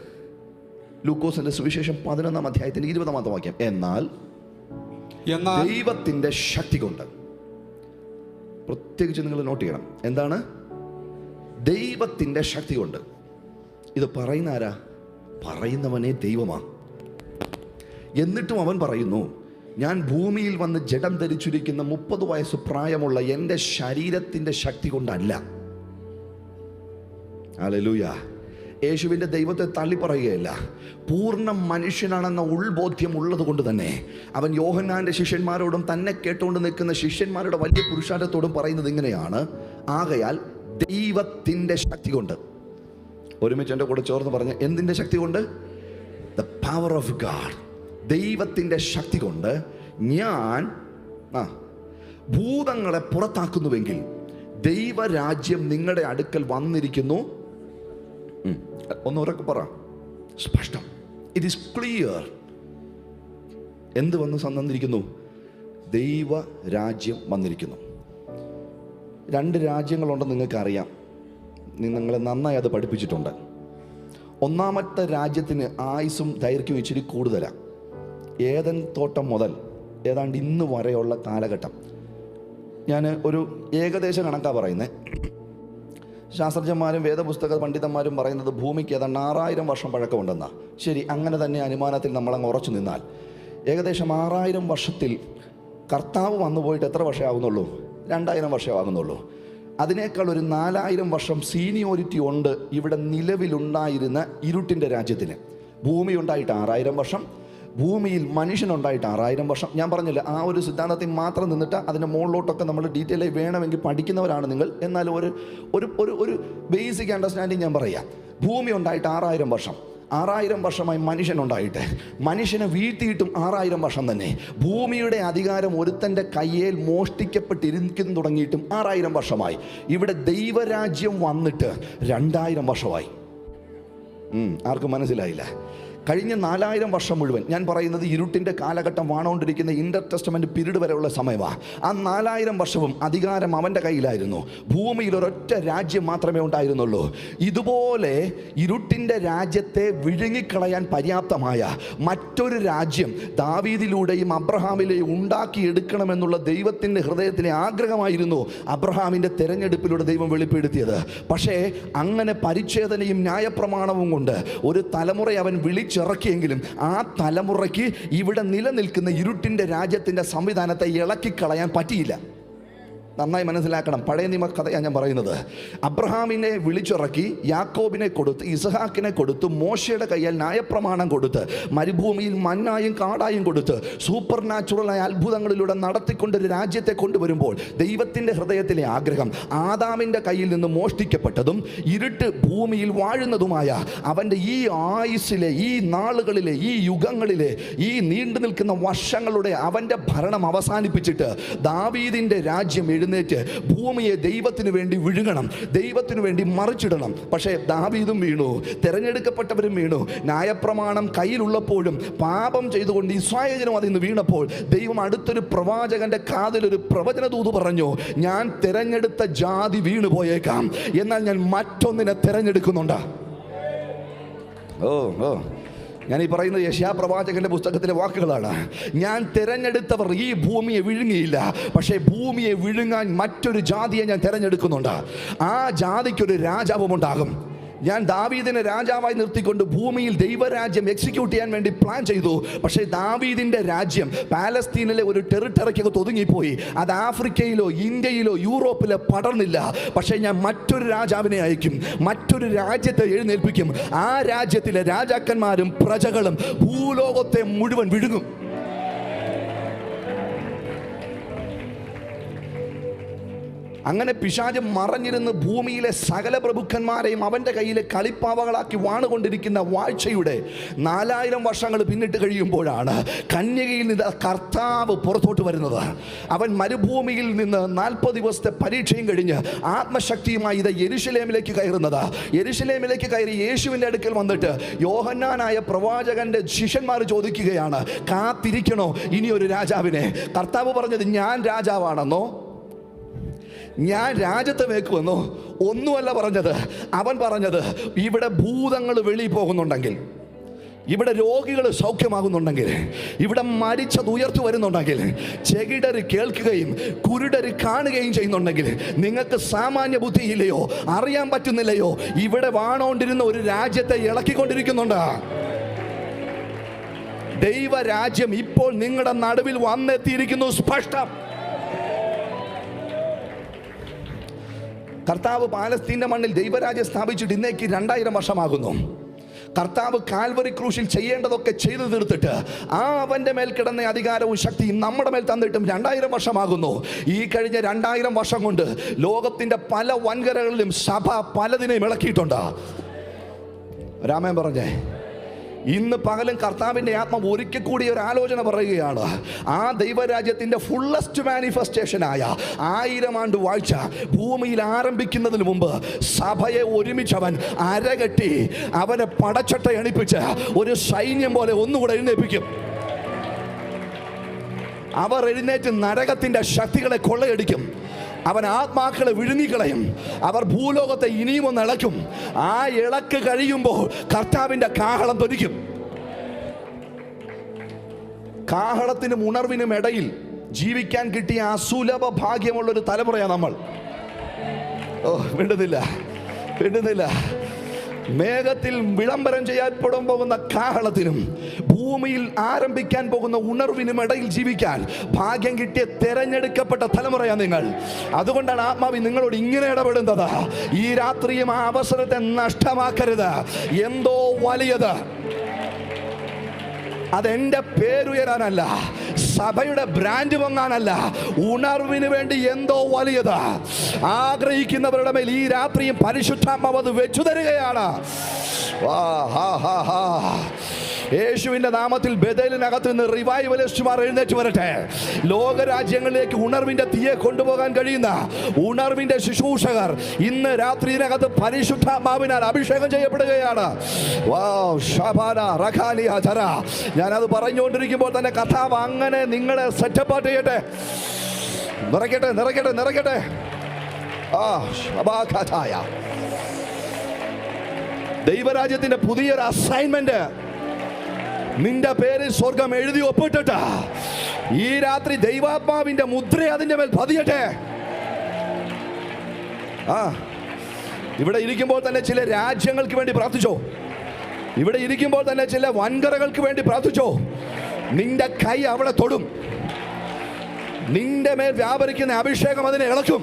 ലൂക്കോസിന്റെ സുവിശേഷം 11-ാം അധ്യായത്തിന്റെ 20-ാമത്തെ വാക്യം. എന്നാൽ ദൈവത്തിന്റെ ശക്തി കൊണ്ട്, പ്രത്യേകിച്ച് നിങ്ങൾ നോട്ട് ചെയ്യണം, എന്താണ്? ദൈവത്തിന്റെ ശക്തി കൊണ്ട്. ഇത് പറയുന്ന ആരാ? പറയുന്നവനെ ദൈവമാ. എന്നിട്ടും അവൻ പറയുന്നു, ഞാൻ ഭൂമിയിൽ വന്ന് ജഡം ധരിച്ചിരിക്കുന്ന 30 വയസ്സ് പ്രായമുള്ള എൻ്റെ ശരീരത്തിന്റെ ശക്തി കൊണ്ടല്ല. ഹല്ലേലൂയ. യേശുവിൻ്റെ ദൈവത്തെ തള്ളി പറയുകയല്ല, പൂർണ്ണ മനുഷ്യനാണെന്ന ഉൾബോധ്യം ഉള്ളത് കൊണ്ട് തന്നെ അവൻ യോഹന്നാന്റെ ശിഷ്യന്മാരോടും തന്നെ കേട്ടുകൊണ്ട് നിൽക്കുന്ന ശിഷ്യന്മാരുടെ വലിയ പുരുഷാരത്തോടും പറയുന്നത് ഇങ്ങനെയാണ്, ആകയാൽ ദൈവത്തിൻ്റെ ശക്തി കൊണ്ട്. ഒരുമിച്ച് എൻ്റെ കൂടെ ചേർന്ന് പറഞ്ഞ, എന്തിൻ്റെ ശക്തി കൊണ്ട്? The power of God. ദൈവത്തിൻ്റെ ശക്തി കൊണ്ട് ഞാൻ ഭൂതങ്ങളെ പുറത്താക്കുന്നുവെങ്കിൽ ദൈവരാജ്യം നിങ്ങളുടെ അടുക്കൽ വന്നിരിക്കുന്നു. ഒന്നുറക്കെ പറ, സ്പഷ്ടം. It is clear. എന്ത് വന്നിരിക്കുന്നു? ദൈവരാജ്യം വന്നിരിക്കുന്നു. 2 രാജ്യങ്ങളുണ്ടെന്ന് നിങ്ങൾക്കറിയാം. നിങ്ങളെ നന്നായി അത് പഠിപ്പിച്ചിട്ടുണ്ട്. ഒന്നാമത്തെ രാജ്യത്തിന് ആയുസ്സും ദൈർഘ്യവും ഇച്ചിരി കൂടുതലാണ്. ഏദൻ തോട്ടം മുതൽ ഏതാണ്ട് ഇന്ന് വരെയുള്ള കാലഘട്ടം ഞാൻ ഒരു ഏകദേശം കണക്കാണ് പറയുന്നത്. ശാസ്ത്രജ്ഞന്മാരും വേദപുസ്തക പണ്ഡിതന്മാരും പറയുന്നത് ഭൂമിക്ക് ഏതാണ്ട് 6000 വർഷം പഴക്കമുണ്ടെന്നാണ്. ശരി, അങ്ങനെ തന്നെ അനുമാനത്തിൽ നമ്മളങ്ങ് ഉറച്ചു നിന്നാൽ ഏകദേശം 6000 വർഷത്തിൽ കർത്താവ് വന്നു പോയിട്ട് എത്ര വർഷമാകുന്നുള്ളൂ? 2000 വർഷമാകുന്നുള്ളൂ. അതിനേക്കാൾ ഒരു 4000 വർഷം സീനിയോറിറ്റി ഉണ്ട് ഇവിടെ നിലവിലുണ്ടായിരുന്ന ഇരുട്ടിൻ്റെ രാജ്യത്തിന്. ഭൂമി ഉണ്ടായിട്ട് 6000 വർഷം, ഭൂമിയിൽ മനുഷ്യനുണ്ടായിട്ട് 6000 വർഷം. ഞാൻ പറഞ്ഞില്ല, ആ ഒരു സിദ്ധാന്തത്തിൽ മാത്രം നിന്നിട്ട് അതിൻ്റെ മുകളിലോട്ടൊക്കെ നമ്മൾ ഡീറ്റെയിൽ ആയി വേണമെങ്കിൽ പഠിക്കുന്നവരാണ് നിങ്ങൾ. എന്നാൽ ഒരു ബേസിക് അണ്ടർസ്റ്റാൻഡിങ് ഞാൻ പറയാം. ഭൂമി ഉണ്ടായിട്ട് 6000 വർഷം, 6000 വർഷമായി മനുഷ്യനുണ്ടായിട്ട്, മനുഷ്യനെ വീഴ്ത്തിയിട്ടും 6000 വർഷം തന്നെ. ഭൂമിയുടെ അധികാരം ഒരുത്തൻ്റെ കയ്യിൽ മോഷ്ടിക്കപ്പെട്ടിരിക്കുന്നു തുടങ്ങിയിട്ടും 6000 വർഷമായി. ഇവിടെ ദൈവരാജ്യം വന്നിട്ട് 2000 വർഷമായി. ആർക്കും മനസ്സിലായില്ല? കഴിഞ്ഞ 4000 വർഷം മുഴുവൻ ഞാൻ പറയുന്നത് ഇരുട്ടിൻ്റെ കാലഘട്ടം വാണോണ്ടിരിക്കുന്ന ഇൻ്റർ ടെസ്റ്റമെൻ്റ് പീരീഡ് വരെയുള്ള സമയമാണ്. ആ 4000 വർഷവും അധികാരം അവൻ്റെ കയ്യിലായിരുന്നു. ഭൂമിയിൽ ഒരൊറ്റ രാജ്യം മാത്രമേ ഉണ്ടായിരുന്നുള്ളൂ. ഇതുപോലെ ഇരുട്ടിൻ്റെ രാജ്യത്തെ വിഴുങ്ങിക്കളയാൻ പര്യാപ്തമായ മറ്റൊരു രാജ്യം ദാവീദിലൂടെയും അബ്രഹാമിലെയും ഉണ്ടാക്കിയെടുക്കണമെന്നുള്ള ദൈവത്തിൻ്റെ ഹൃദയത്തിലെ ആഗ്രഹമായിരുന്നു അബ്രഹാമിൻ്റെ തെരഞ്ഞെടുപ്പിലൂടെ ദൈവം വെളിപ്പെടുത്തിയത്. പക്ഷേ അങ്ങനെ പരിച്ഛേദനയും ന്യായപ്രമാണവും കൊണ്ട് ഒരു തലമുറ അവൻ ഇറക്കിയെങ്കിലും ആ തലമുറയ്ക്ക് ഇവിടെ നിലനിൽക്കുന്ന ഇരുട്ടിൻ്റെ രാജ്യത്തിൻ്റെ സംവിധാനത്തെ ഇളക്കിക്കളയാൻ പറ്റിയില്ല. നന്നായി മനസ്സിലാക്കണം. പഴയ നിയമ കഥയാണ് ഞാൻ പറയുന്നത്. അബ്രഹാമിനെ വിളിച്ചിറക്കി, യാക്കോബിനെ കൊടുത്ത്, ഇസഹാക്കിനെ കൊടുത്ത്, മോശയുടെ കയ്യാൽ ന്യായപ്രമാണം കൊടുത്ത്, മരുഭൂമിയിൽ മന്നായും കാടായും കൊടുത്ത്, സൂപ്പർ നാച്ചുറലായ അത്ഭുതങ്ങളിലൂടെ നടത്തിക്കൊണ്ടൊരു രാജ്യത്തെ കൊണ്ടുവരുമ്പോൾ ദൈവത്തിൻ്റെ ഹൃദയത്തിലെ ആഗ്രഹം ആദാമിൻ്റെ കയ്യിൽ നിന്ന് മോഷ്ടിക്കപ്പെട്ടതും ഇരുട്ട് ഭൂമിയിൽ വാഴുന്നതുമായ അവൻ്റെ ഈ ആയുസ്സിലെ, ഈ നാളുകളിലെ, ഈ യുഗങ്ങളിലെ, ഈ നീണ്ടു നിൽക്കുന്ന വർഷങ്ങളുടെ അവൻ്റെ ഭരണം അവസാനിപ്പിച്ചിട്ട് ദാവീദിൻ്റെ രാജ്യം എഴുന്നേറ്റ് ഭൂമിയെ ദൈവത്തിന് വേണ്ടി വിഴുങ്ങണം, ദൈവത്തിന് വേണ്ടി മറിച്ചിടണം. പക്ഷേ ദാവീദും വീണു, തിരഞ്ഞെടുക്കപ്പെട്ടവരും വീണു. ന്യായപ്രമാണം കയ്യിലുള്ളപ്പോഴും പാപം ചെയ്തുകൊണ്ട് ഇസ്രായേലിനും അതിൽ നിന്ന് വീണപ്പോൾ ദൈവം അടുത്തൊരു പ്രവാചകന്റെ കാതിലൊരു പ്രവചന ദൂത് പറഞ്ഞു, ഞാൻ തിരഞ്ഞെടുത്ത ജാതി വീണു പോയേക്കാം, എന്നാൽ ഞാൻ മറ്റൊന്നിനെ തിരഞ്ഞെടുക്കുന്നുണ്ട്. ഞാൻ ഈ പറയുന്നത് യെശയ്യാ പ്രവാചകന്റെ പുസ്തകത്തിലെ വാക്കുകളാണ്. ഞാൻ തിരഞ്ഞെടുത്തവർ ഈ ഭൂമിയെ വിഴുങ്ങിയില്ല, പക്ഷേ ഭൂമിയെ വിഴുങ്ങാൻ മറ്റൊരു ജാതിയെ ഞാൻ തിരഞ്ഞെടുക്കുന്നുണ്ട്. ആ ജാതിക്കൊരു രാജാവും ഉണ്ടാകും. ഞാൻ ദാവീദിനെ രാജാവായി നിർത്തിക്കൊണ്ട് ഭൂമിയിൽ ദൈവരാജ്യം എക്സിക്യൂട്ട് ചെയ്യാൻ വേണ്ടി പ്ലാൻ ചെയ്തു. പക്ഷേ ദാവീദിൻ്റെ രാജ്യം പാലസ്തീനിലെ ഒരു ടെറിട്ടറിക്കകത്ത് ഒതുങ്ങിപ്പോയി. അത് ആഫ്രിക്കയിലോ ഇന്ത്യയിലോ യൂറോപ്പിലോ പടർന്നില്ല. പക്ഷേ ഞാൻ മറ്റൊരു രാജാവിനെ അയക്കും, മറ്റൊരു രാജ്യത്തെ എഴുന്നേൽപ്പിക്കും. ആ രാജ്യത്തിലെ രാജാക്കന്മാരും പ്രജകളും ഭൂലോകത്തെ മുഴുവൻ വിഴുങ്ങും. അങ്ങനെ പിശാച് മറഞ്ഞിരുന്ന് ഭൂമിയിലെ സകല പ്രഭുക്കന്മാരെയും അവൻ്റെ കയ്യിലെ കളിപ്പാവകളാക്കി വാണുകൊണ്ടിരിക്കുന്ന വാഴ്ചയുടെ 4000 വർഷങ്ങൾ പിന്നിട്ട് കഴിയുമ്പോഴാണ് കന്യകയിൽ നിന്ന് കർത്താവ് പുറത്തോട്ട് വരുന്നത്. അവൻ മരുഭൂമിയിൽ നിന്ന് 40 ദിവസത്തെ പരീക്ഷയും കഴിഞ്ഞ് ആത്മശക്തിയുമായി ഇത് യെരുശലേമിലേക്ക് കയറുന്നത്. യെരുശലേമിലേക്ക് കയറി യേശുവിൻ്റെ അടുക്കൽ വന്നിട്ട് യോഹന്നാനായ പ്രവാചകന്റെ ശിഷ്യന്മാർ ചോദിക്കുകയാണ്, കാത്തിരിക്കണോ ഇനി ഒരു രാജാവിനെ? കർത്താവ് പറഞ്ഞത്, ഞാൻ രാജാവാണെന്നോ, ഞാൻ രാജ്യത്തെ വെക്കുമെന്നോ ഒന്നുമല്ല പറഞ്ഞത്. അവൻ പറഞ്ഞത്, ഇവിടെ ഭൂതങ്ങൾ വെളിയിൽ പോകുന്നുണ്ടെങ്കിൽ, ഇവിടെ രോഗികൾ സൗഖ്യമാകുന്നുണ്ടെങ്കിൽ, ഇവിടെ മരിച്ചത് ഉയർത്തു വരുന്നുണ്ടെങ്കിൽ, ചെകിടര് കേൾക്കുകയും കുരുടര് കാണുകയും ചെയ്യുന്നുണ്ടെങ്കിൽ, നിങ്ങൾക്ക് സാമാന്യ ബുദ്ധിയില്ലയോ, അറിയാൻ പറ്റുന്നില്ലയോ, ഇവിടെ വാണോണ്ടിരുന്ന ഒരു രാജ്യത്തെ ഇളക്കിക്കൊണ്ടിരിക്കുന്നുണ്ട്. ദൈവരാജ്യം ഇപ്പോൾ നിങ്ങളുടെ നടുവിൽ വന്നെത്തിയിരിക്കുന്നു. സ്പഷ്ടം. കർത്താവ് പാലസ്തീൻ്റെ മണ്ണിൽ ദൈവരാജ്യം സ്ഥാപിച്ചിട്ട് ഇന്നേക്ക് 2000 വർഷമാകുന്നു. കർത്താവ് കാൽവറി ക്രൂശിൽ ചെയ്യേണ്ടതൊക്കെ ചെയ്തു തീർത്തിട്ട് ആ അവൻ്റെ മേൽ കിടന്ന അധികാരവും ശക്തിയും നമ്മുടെ മേൽ തന്നിട്ടും 2000 വർഷമാകുന്നു. ഈ കഴിഞ്ഞ 2000 വർഷം കൊണ്ട് ലോകത്തിൻ്റെ പല വൻകരകളിലും സഭ പലതിനെയും ഇളക്കിയിട്ടുണ്ട്. രാമൻ പറഞ്ഞേ, ഇന്ന് പകലും കർത്താവിൻ്റെ ആത്മാവ് ഒരിക്കൽ കൂടി ഒരു ആലോചന പറയുകയാണ്. ആ ദൈവരാജ്യത്തിൻ്റെ ഫുള്ളസ്റ്റ് മാനിഫെസ്റ്റേഷനായ 1000 ആണ്ട് വാഴ്ച ഭൂമിയിൽ ആരംഭിക്കുന്നതിന് മുമ്പ് സഭയെ ഒരുമിച്ചവൻ അരകെട്ടി അവനെ പടച്ചട്ട എണിപ്പിച്ച് ഒരു സൈന്യം പോലെ ഒന്നുകൂടെ എഴുന്നേൽപ്പിക്കും. അവർ എഴുന്നേറ്റ് നരകത്തിൻ്റെ ശക്തികളെ കൊള്ളയടിക്കും. അവൻ ആത്മാക്കളെ വിഴുങ്ങിക്കളയും. അവർ ഭൂലോകത്തെ ഇനിയും ഒന്ന് ഇളക്കും. ആ ഇളക്ക് കഴിയുമ്പോൾ കർത്താവിൻ്റെ കാഹളം ധ്വനിക്കും. കാഹളത്തിനും ഉണർവിനും ഇടയിൽ ജീവിക്കാൻ കിട്ടിയ അസുലഭ ഭാഗ്യമുള്ളൊരു തലമുറയാണ് നമ്മൾ. വേണ്ടുന്നില്ല. മേഘത്തിൽ വിളംബരം ചെയ്യാൻ പോകുന്ന കാഹളത്തിനും ഭൂമിയിൽ ആരംഭിക്കാൻ പോകുന്ന ഉണർവിനും ഇടയിൽ ജീവിക്കാൻ ഭാഗ്യം കിട്ടിയ തെരഞ്ഞെടുക്കപ്പെട്ട തലമുറയാണ് നിങ്ങൾ. അതുകൊണ്ടാണ് ആത്മാവി നിങ്ങളോട് ഇങ്ങനെ ഇടപെടുന്നത്. ഈ രാത്രിയും ആ അവസരത്തെ നഷ്ടമാക്കരുത്. എന്തോ വലിയത്, അതെന്റെ പേരുയരാനല്ല, സഭയുടെ ബ്രാൻഡ് പൊങ്ങാനല്ല, ഉണർവിന് വേണ്ടി എന്തോ വലിയത് ആഗ്രഹിക്കുന്നവരുടെ മേൽ ഈ രാത്രിയും പരിശുദ്ധാത്മാവ് അത് വെച്ചു തരികയാണ്. യേശുവിന്റെ നാമത്തിൽ ബഥേലിനകത്ത് നിന്ന് റിവൈവലിസ്റ്റുമാർ എഴുന്നേറ്റ് വരട്ടെ. ലോകരാജ്യങ്ങളിലേക്ക് ഉണർവിന്റെ തീയെ കൊണ്ടുപോകാൻ കഴിയുന്ന ഉണർവിന്റെ ശുശ്രൂഷകർ ഇന്ന് രാത്രിയിനകത്ത് പരിശുദ്ധാത്മാവിനാൽ അഭിഷേകം ചെയ്യപ്പെടുകയാണ്. ഞാനത് പറഞ്ഞുകൊണ്ടിരിക്കുമ്പോൾ തന്നെ കഥാവ് അങ്ങനെ നിങ്ങളെ സെറ്റപ്പ് ചെയ്യട്ടെ. നിറയ്ക്കട്ടെ. ദൈവരാജ്യത്തിന്റെ പുതിയൊരു അസൈൻമെന്റ് നിന്റെ പേരിൽ സ്വർഗം എഴുതി ഒപ്പിട്ടിട്ട് ഈ രാത്രി ദൈവാത്മാവിന്റെ മുദ്ര അതിന്റെ മേൽ പതിയട്ടെ. ഇവിടെ ഇരിക്കുമ്പോൾ തന്നെ ചില രാജ്യങ്ങൾക്ക് വേണ്ടി പ്രാർത്ഥിച്ചോ. ഇവിടെ ഇരിക്കുമ്പോൾ തന്നെ ചില വൻകരകൾക്ക് വേണ്ടി പ്രാർത്ഥിച്ചോ. നിന്റെ കൈ അവിടെ തൊടും. നിന്റെ മേൽ വ്യാപരിക്കുന്ന അഭിഷേകം അതിനെ ഇളക്കും.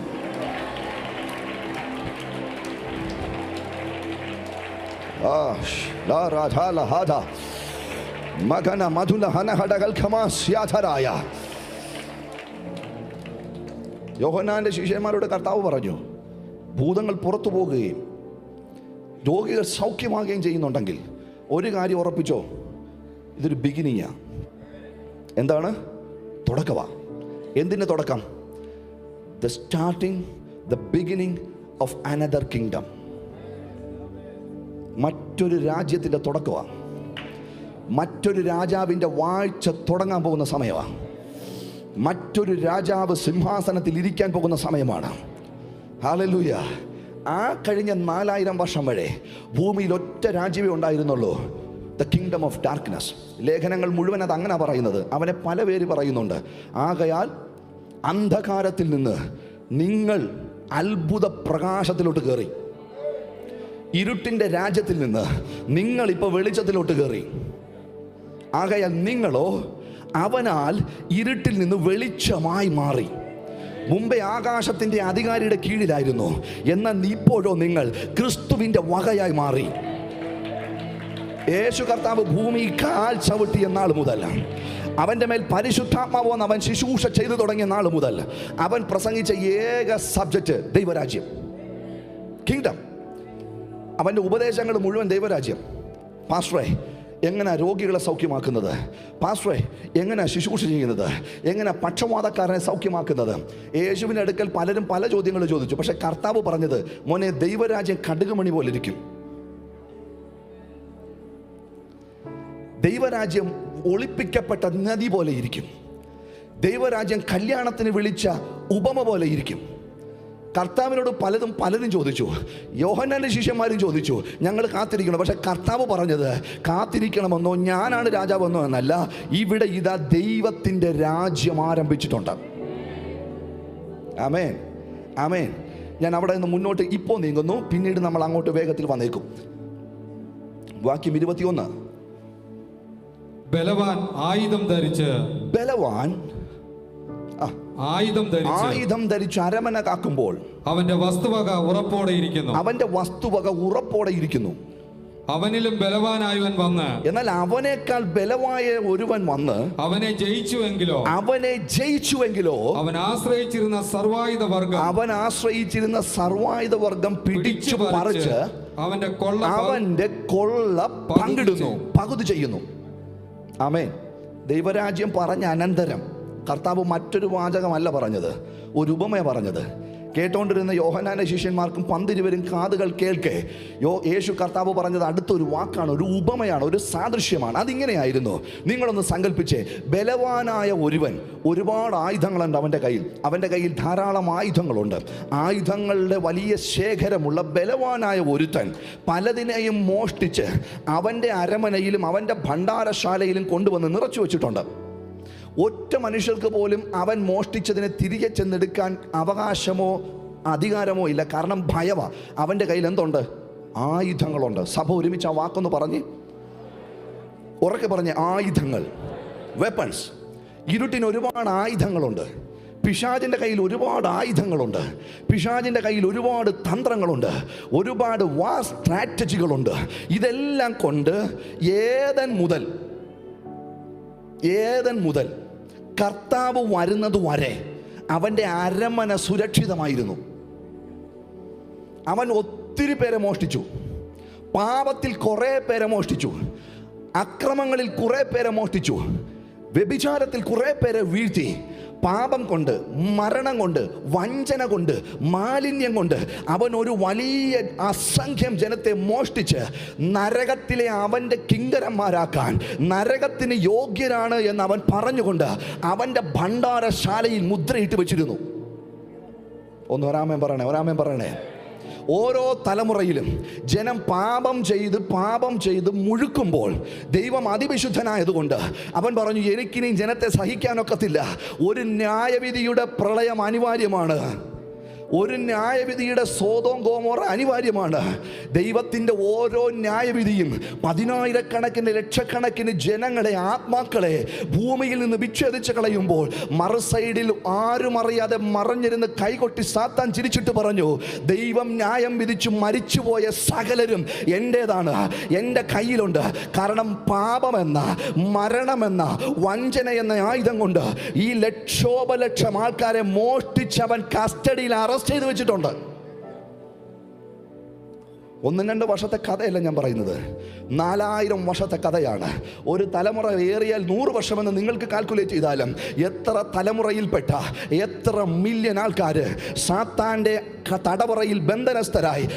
യോഹന്നാന്റെ ശിഷ്യന്മാരോട് കർത്താവ് പറഞ്ഞു, ഭൂതങ്ങൾ പുറത്തു പോകുകയും രോഗികൾ സൗഖ്യമാകുകയും ചെയ്യുന്നുണ്ടെങ്കിൽ ഒരു കാര്യം ഉറപ്പിച്ചോ, ഇതൊരു ബിഗിനിങ്ങാ. എന്താണ്? തുടക്കമാ. എന്തിൻ്റെ തുടക്കം? The starting, the beginning of another kingdom. മറ്റൊരു രാജ്യത്തിൻ്റെ തുടക്കമാണ്. മറ്റൊരു രാജാവിൻ്റെ വാഴ്ച തുടങ്ങാൻ പോകുന്ന സമയമാണ്. മറ്റൊരു രാജാവ് സിംഹാസനത്തിൽ ഇരിക്കാൻ പോകുന്ന സമയമാണ്. ഹല്ലേലൂയ. ആ കഴിഞ്ഞ 4000 വർഷം വരെ ഭൂമിയിൽ ഒറ്റ രാജ്യമേ ഉണ്ടായിരുന്നുള്ളൂ, ദ കിങ്ഡം ഓഫ് ഡാർക്ക്നെസ്. ലേഖനങ്ങൾ മുഴുവൻ അത് അങ്ങനെ പറയുന്നത്. അവനെ പല പേര് പറയുന്നുണ്ട്. ആകയാൽ അന്ധകാരത്തിൽ നിന്ന് നിങ്ങൾ അത്ഭുത പ്രകാശത്തിലോട്ട് കയറി. ഇരുട്ടിൻ്റെ രാജ്യത്തിൽ നിന്ന് നിങ്ങൾ ഇപ്പോൾ വെളിച്ചത്തിലോട്ട് കയറി. ആകയാൽ നിങ്ങളോ അവനാൽ ഇരുട്ടിൽ നിന്ന് വെളിച്ചമായി മാറി. മുമ്പേ ആകാശത്തിൻ്റെ അധികാരിയുടെ കീഴിലായിരുന്നു, എന്നാൽ ഇപ്പോഴോ നിങ്ങൾ ക്രിസ്തുവിൻ്റെ വകയായി മാറി. യേശു കർത്താവ് ഭൂമി കാൽ ചവിട്ടിയ നാൾ മുതൽ, അവൻ്റെ മേൽ പരിശുദ്ധാത്മാവ് വന്ന് അവൻ ശുശ്രൂഷ ചെയ്തു തുടങ്ങിയ നാൾ മുതൽ അവൻ പ്രസംഗിച്ച ഏക സബ്ജക്റ്റ് ദൈവരാജ്യം, കിങ്ഡം. അവൻ്റെ ഉപദേശങ്ങൾ മുഴുവൻ ദൈവരാജ്യം. പാസ്റ്ററെ, എങ്ങനെ രോഗികളെ സൗഖ്യമാക്കുന്നത്? പാസ്റ്ററെ, എങ്ങനെ ശുശ്രൂഷ ചെയ്യുന്നത്? എങ്ങനെ പക്ഷവാതക്കാരനെ സൗഖ്യമാക്കുന്നത്? യേശുവിൻ്റെ അടുക്കൽ പലരും പല ചോദ്യങ്ങൾ ചോദിച്ചു. പക്ഷെ കർത്താവ് പറഞ്ഞത്, മോനെ, ദൈവരാജ്യം കടുകുമണി പോലെ ഇരിക്കും. ദൈവരാജ്യം ഒളിപ്പിക്കപ്പെട്ട നദി പോലെ ഇരിക്കും. ദൈവരാജ്യം കല്യാണത്തിന് വിളിച്ച ഉപമ പോലെ ഇരിക്കും. കർത്താവിനോട് പലരും ചോദിച്ചു. യോഹന്നാന്റെ ശിഷ്യന്മാരും ചോദിച്ചു, ഞങ്ങൾ കാത്തിരിക്കണം. പക്ഷെ കർത്താവ് പറഞ്ഞത്, കാത്തിരിക്കണമെന്നോ ഞാനാണ് രാജാവെന്നോ എന്നല്ല, ഇവിടെ ഇതാ ദൈവത്തിൻ്റെ രാജ്യം ആരംഭിച്ചിട്ടുണ്ട്. ആമേൻ, ആമേൻ. ഞാൻ അവിടെ നിന്ന് മുന്നോട്ട് ഇപ്പോൾ നീങ്ങുന്നു, പിന്നീട് നമ്മൾ അങ്ങോട്ട് വേഗത്തിൽ വന്നേക്കും. വാക്യം 21. ബലവാൻ ആയുധം ധരിച്ച് ആയുധം ധരിച്ച് അരമന കാക്കുമ്പോൾ അവന്റെ വസ്തുവക ഉറപ്പോടെ ഇരിക്കുന്നു. അവനിലും ബലവാനായവൻ വന്ന്, എന്നാൽ അവനേക്കാൾ ബലവായ ഒരുവൻ വന്ന് അവനെ ജയിച്ചുവെങ്കിലോ അവൻ ആശ്രയിച്ചിരുന്ന സർവായുധ വർഗം പിടിച്ചു പറിച്ച് അവന്റെ കൊള്ള പങ്കിടുന്നു, പകുതി ചെയ്യുന്നു. ആമേൻ. ദൈവരാജ്യം പറഞ്ഞ അനന്തരം കർത്താവ് മറ്റൊരു വാചകമല്ല പറഞ്ഞത്, ഒരു ഉപമയാണ് പറഞ്ഞത്. കേട്ടോണ്ടിരുന്ന യോഹന്നാന്റെ ശിഷ്യന്മാർക്കും 12 പേരും കാതുകൾ കേൾക്കെ യേശു കർത്താവ് പറഞ്ഞത് അടുത്തൊരു വാക്കാണ്, ഒരു ഉപമയാണ്, ഒരു സാദൃശ്യമാണ്. അതിങ്ങനെയായിരുന്നു. നിങ്ങളൊന്ന് സങ്കല്പിച്ചേ, ബലവാനായ ഒരുവൻ, ഒരുപാട് ആയുധങ്ങളുണ്ട് അവൻ്റെ കയ്യിൽ ധാരാളം ആയുധങ്ങളുണ്ട്. ആയുധങ്ങളുടെ വലിയ ശേഖരമുള്ള ബലവാനായ ഒരുത്തൻ പലതിനെയും മോഷ്ടിച്ച് അവൻ്റെ അരമനയിലും അവൻ്റെ ഭണ്ഡാരശാലയിലും കൊണ്ടുവന്ന് നിറച്ചു വച്ചിട്ടുണ്ട്. ഒറ്റ മനുഷ്യർക്ക് പോലും അവൻ മോഷ്ടിച്ചതിനെ തിരികെ ചെന്നെടുക്കാൻ അവകാശമോ അധികാരമോ ഇല്ല. കാരണം ഭയവാ. അവൻ്റെ കയ്യിൽ എന്തുണ്ട്? ആയുധങ്ങളുണ്ട്. സഭ ഒരുമിച്ച് ആ വാക്കൊന്ന് പറഞ്ഞ് ഉറക്കെ പറഞ്ഞ്, ആയുധങ്ങൾ, വെപ്പൺസ്. ഇരുട്ടിന് ഒരുപാട് ആയുധങ്ങളുണ്ട്. പിശാചിൻ്റെ കയ്യിൽ ഒരുപാട് ആയുധങ്ങളുണ്ട്. പിശാചിൻ്റെ കയ്യിൽ ഒരുപാട് തന്ത്രങ്ങളുണ്ട്, ഒരുപാട് വാർ സ്ട്രാറ്റജികളുണ്ട്. ഇതെല്ലാം കൊണ്ട് ഏദൻ മുതൽ കർത്താവ് വരുന്നത് വരെ അവൻ്റെ അരമന സുരക്ഷിതമായിരുന്നു. അവൻ ഒത്തിരി പേരെ മോഷ്ടിച്ചു, പാപത്തിൽ കുറേ പേരെ മോഷ്ടിച്ചു, അക്രമങ്ങളിൽ കുറേ പേരെ മോഷ്ടിച്ചു, വ്യഭിചാരത്തിൽ കുറേ പേരെ വീഴ്ത്തി. പാപം കൊണ്ട്, മരണം കൊണ്ട്, വഞ്ചന കൊണ്ട്, മാലിന്യം കൊണ്ട് അവൻ ഒരു വലിയ അസംഖ്യം ജനത്തെ മോഷ്ടിച്ച് നരകത്തിലെ അവൻ്റെ കിങ്കരന്മാരാക്കാൻ, നരകത്തിന് യോഗ്യരാണ് എന്ന് അവൻ പറഞ്ഞുകൊണ്ട് അവൻ്റെ ഭണ്ഡാരശാലയിൽ മുദ്രയിട്ട് വെച്ചിരുന്നു. ഒരാമേൻ പറയണേ. ഓരോ തലമുറയിലും ജനം പാപം ചെയ്ത് മുഴുക്കുമ്പോൾ ദൈവം അതിവിശുദ്ധനായതുകൊണ്ട് അവൻ പറഞ്ഞു, എനിക്കിനി ജനത്തെ സഹിക്കാനൊക്കത്തില്ല, ഒരു ന്യായവിധിയുടെ പ്രളയം അനിവാര്യമാണ്. ഒരു ന്യായവിധിയുടെ സോദോം ഗോമോറ അനിവാര്യമാണ്. ദൈവത്തിൻ്റെ ഓരോ ന്യായവിധിയും പതിനായിരക്കണക്കിന് ലക്ഷക്കണക്കിന് ജനങ്ങളെ, ആത്മാക്കളെ ഭൂമിയിൽ നിന്ന് വിച്ഛേദിച്ച് കളയുമ്പോൾ മറു സൈഡിൽ ആരും അറിയാതെ മറഞ്ഞിരുന്ന് കൈകൊട്ടി സാത്താൻ ചിരിച്ചിട്ട് പറഞ്ഞു, ദൈവം ന്യായം വിധിച്ചു മരിച്ചുപോയ സകലരും എൻ്റേതാണ്, എൻ്റെ കയ്യിലുണ്ട്. കാരണം പാപമെന്ന, മരണമെന്ന, വഞ്ചന എന്ന ആയുധം കൊണ്ട് ഈ ലക്ഷോപലക്ഷം ആൾക്കാരെ മോഷ്ടിച്ചവൻ കസ്റ്റഡിയിൽ അറസ്റ്റ് ചെയ്ത് വെച്ചിട്ടുണ്ട്. 1-2 വർഷത്തെ കഥയല്ല ഞാൻ പറയുന്നത്, 4000 വർഷത്തെ കഥയാണ്. ഒരു തലമുറ ഏറിയാൽ 100 വർഷമെന്ന് നിങ്ങൾക്ക് കാൽക്കുലേറ്റ് ചെയ്താലും എത്ര തലമുറയിൽപ്പെട്ട എത്ര മില്യൺ ആൾക്കാർ സാത്താൻ്റെ തടവറയിൽ ബന്ധനസ്ഥരായി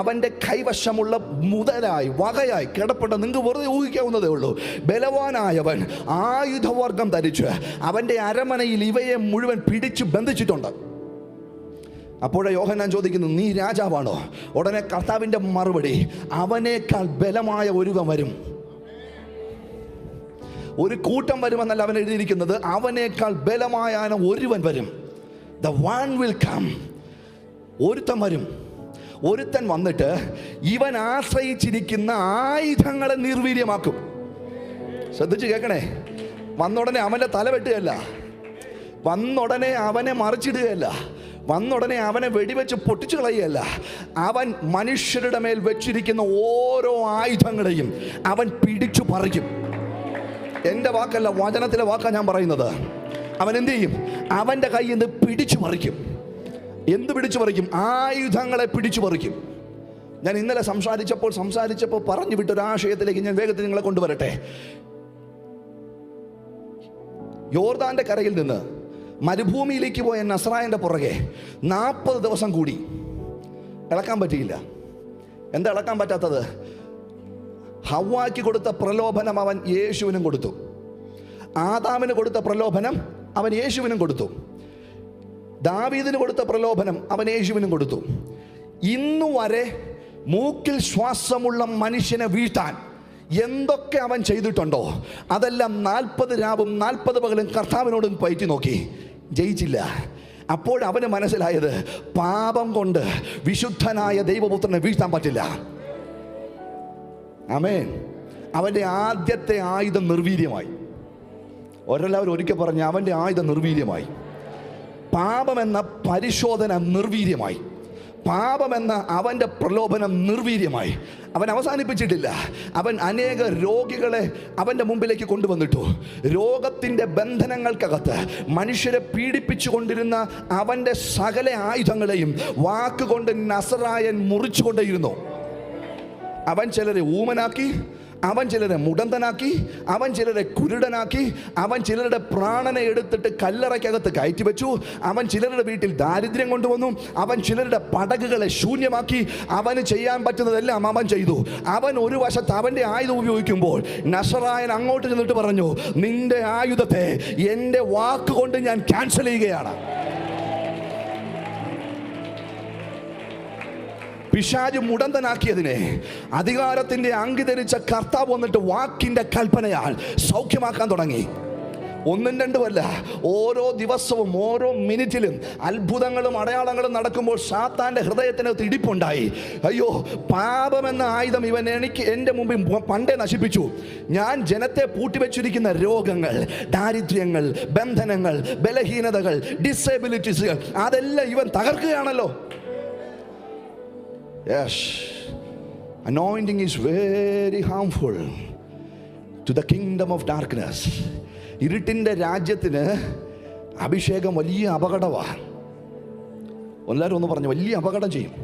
അവൻ്റെ കൈവശമുള്ള മുതലായി വകയായി കിടപ്പുണ്ട്. നിങ്ങൾക്ക് വെറുതെ ഊഹിക്കാവുന്നതേ ഉള്ളൂ. ബലവാനായവൻ ആയുധവർഗം ധരിച്ച് അവൻ്റെ അരമനയിൽ ഇവയെ മുഴുവൻ പിടിച്ചു ബന്ധിച്ചിട്ടുണ്ട്. അപ്പോഴേ യോഹന്നാൻ ചോദിക്കുന്നു, നീ രാജാവാണോ? ഉടനെ കർത്താവിൻ്റെ മറുപടി, അവനേക്കാൾ ബലമായ ഒരുവൻ വരും. ഒരു കൂട്ടം വരുമെന്നല്ല അവൻ എഴുതിയിരിക്കുന്നത്, അവനേക്കാൾ ബലമായ ഒരുവൻ വരും. The one will come. ഒരുത്തൻ വരും. ഒരുത്തൻ വന്നിട്ട് ഇവൻ ആശ്രയിച്ചിരിക്കുന്ന ആയുധങ്ങളെ നിർവീര്യമാക്കും. ശ്രദ്ധിച്ച് കേൾക്കണേ. വന്നുടനെ അവൻ്റെ തല വെട്ടുകയല്ല, വന്നുടനെ അവനെ മറിച്ചിടുകയല്ല, വന്നുടനെ അവനെ വെടിവെച്ച് പൊട്ടിച്ചു കളയുകയല്ല. അവൻ മനുഷ്യരുടെ മേൽ വെച്ചിരിക്കുന്ന ഓരോ ആയുധങ്ങളെയും അവൻ പിടിച്ചു പറിക്കും. എൻ്റെ വാക്കല്ല, വചനത്തിലെ വാക്കാണ് ഞാൻ പറയുന്നത്. അവൻ എന്ത് ചെയ്യും? അവൻ്റെ കയ്യിൽ നിന്ന് പിടിച്ചു പറിക്കും. എന്ത് പിടിച്ചു പറിക്കും? ആയുധങ്ങളെ പിടിച്ചു പറിക്കും. ഞാൻ ഇന്നലെ സംസാരിച്ചപ്പോൾ പറഞ്ഞു വിട്ടൊരാശയത്തിലേക്ക് ഞാൻ വേഗത്തിൽ നിങ്ങളെ കൊണ്ടുവരട്ടെ. യോർദാന്റെ കരയിൽ നിന്ന് മരുഭൂമിയിലേക്ക് പോയ നസ്രായൻ്റെ പുറകെ 40 ദിവസം കൂടി ഇളക്കാൻ പറ്റിയില്ല. എന്താ ഇളക്കാൻ പറ്റാത്തത്? ഹവ്വായ്ക്ക് കൊടുത്ത പ്രലോഭനം അവൻ യേശുവിനും കൊടുത്തു. ആദാമിന് കൊടുത്ത പ്രലോഭനം അവൻ യേശുവിനും കൊടുത്തു. ദാവീദിന് കൊടുത്ത പ്രലോഭനം അവൻ യേശുവിനും കൊടുത്തു. ഇന്നുവരെ മൂക്കിൽ ശ്വാസമുള്ള മനുഷ്യനെ വീഴ്ത്താൻ എന്തൊക്കെ അവൻ ചെയ്തിട്ടുണ്ടോ അതെല്ലാം 40 രാവും 40 പകലും കർത്താവിനോടും പയറ്റി നോക്കി, ജയിച്ചില്ല. അപ്പോഴവന് മനസ്സിലായത്, പാപം കൊണ്ട് വിശുദ്ധനായ ദൈവപുത്രനെ വീഴ്ത്താൻ പറ്റില്ല. ആമേൻ. അവൻ്റെ ആദ്യത്തെ ആയുധം നിർവീര്യമായി. ഒരെല്ലാവരും ഒരിക്കൽ പറഞ്ഞ്, അവൻ്റെ ആയുധം നിർവീര്യമായി. പാപമെന്ന പരിശോധന നിർവീര്യമായി. പാപമെന്ന അവൻ്റെ പ്രലോഭനം നിർവീര്യമായി. അവൻ അവസാനിപ്പിച്ചിട്ടില്ല. അവൻ അനേക രോഗികളെ അവൻ്റെ മുമ്പിലേക്ക് കൊണ്ടുവന്നിട്ടു. രോഗത്തിൻ്റെ ബന്ധനങ്ങൾക്കകത്ത് മനുഷ്യരെ പീഡിപ്പിച്ചു കൊണ്ടിരുന്ന അവൻ്റെ സകല ആയുധങ്ങളെയും വാക്കുകൊണ്ട് നസറായൻ മുറിച്ചുകൊണ്ടേയിരുന്നു. അവൻ ചിലരെ ഊമനാക്കി, അവൻ ചിലരെ മുടന്തനാക്കി, അവൻ ചിലരെ കുരുടനാക്കി, അവൻ ചിലരുടെ പ്രാണനെ എടുത്തിട്ട് കല്ലറയ്ക്കകത്ത് കയറ്റി വെച്ചു, അവൻ ചിലരുടെ വീട്ടിൽ ദാരിദ്ര്യം കൊണ്ടുവന്നു, അവൻ ചിലരുടെ പടകുകളെ ശൂന്യമാക്കി. അവന് ചെയ്യാൻ പറ്റുന്നതെല്ലാം അവൻ ചെയ്തു. അവൻ ഒരു വശത്ത് അവൻ്റെ ആയുധം ഉപയോഗിക്കുമ്പോൾ നസറായൻ അങ്ങോട്ട് ചെന്നിട്ട് പറഞ്ഞു, നിന്റെ ആയുധത്തെ എൻ്റെ വാക്കുകൊണ്ട് ഞാൻ ക്യാൻസൽ ചെയ്യുകയാണ്. പിശാച് മുടന്തനാക്കിയതിനെ അധികാരത്തിൻ്റെ അങ്കി ധരിച്ച കർത്താവ് വന്നിട്ട് വാക്കിൻ്റെ കൽപ്പനയാൽ സൗഖ്യമാക്കാൻ തുടങ്ങി. 1-2 അല്ല, ഓരോ ദിവസവും ഓരോ മിനിറ്റിലും അത്ഭുതങ്ങളും അടയാളങ്ങളും നടക്കുമ്പോൾ സാത്താൻ്റെ ഹൃദയത്തിനകത്ത് ഇടിപ്പുണ്ടായി. അയ്യോ, പാപമെന്ന ആയുധം ഇവൻ എൻ്റെ മുമ്പിൽ പണ്ടേ നശിപ്പിച്ചു. ഞാൻ ജനത്തെ പൂട്ടിവെച്ചിരിക്കുന്ന രോഗങ്ങൾ, ദാരിദ്ര്യങ്ങൾ, ബന്ധനങ്ങൾ, ബലഹീനതകൾ, ഡിസേബിലിറ്റീസുകൾ അതെല്ലാം ഇവൻ തകർക്കുകയാണല്ലോ. Yes, anointing is very harmful to the kingdom of darkness. ഇരുട്ടിൻ്റെ രാജ്യത്തിന് അഭിഷേകം വലിയ അപകടമാണ്. എല്ലാവരും ഒന്ന് പറഞ്ഞു, വലിയ അപകടം ചെയ്യും,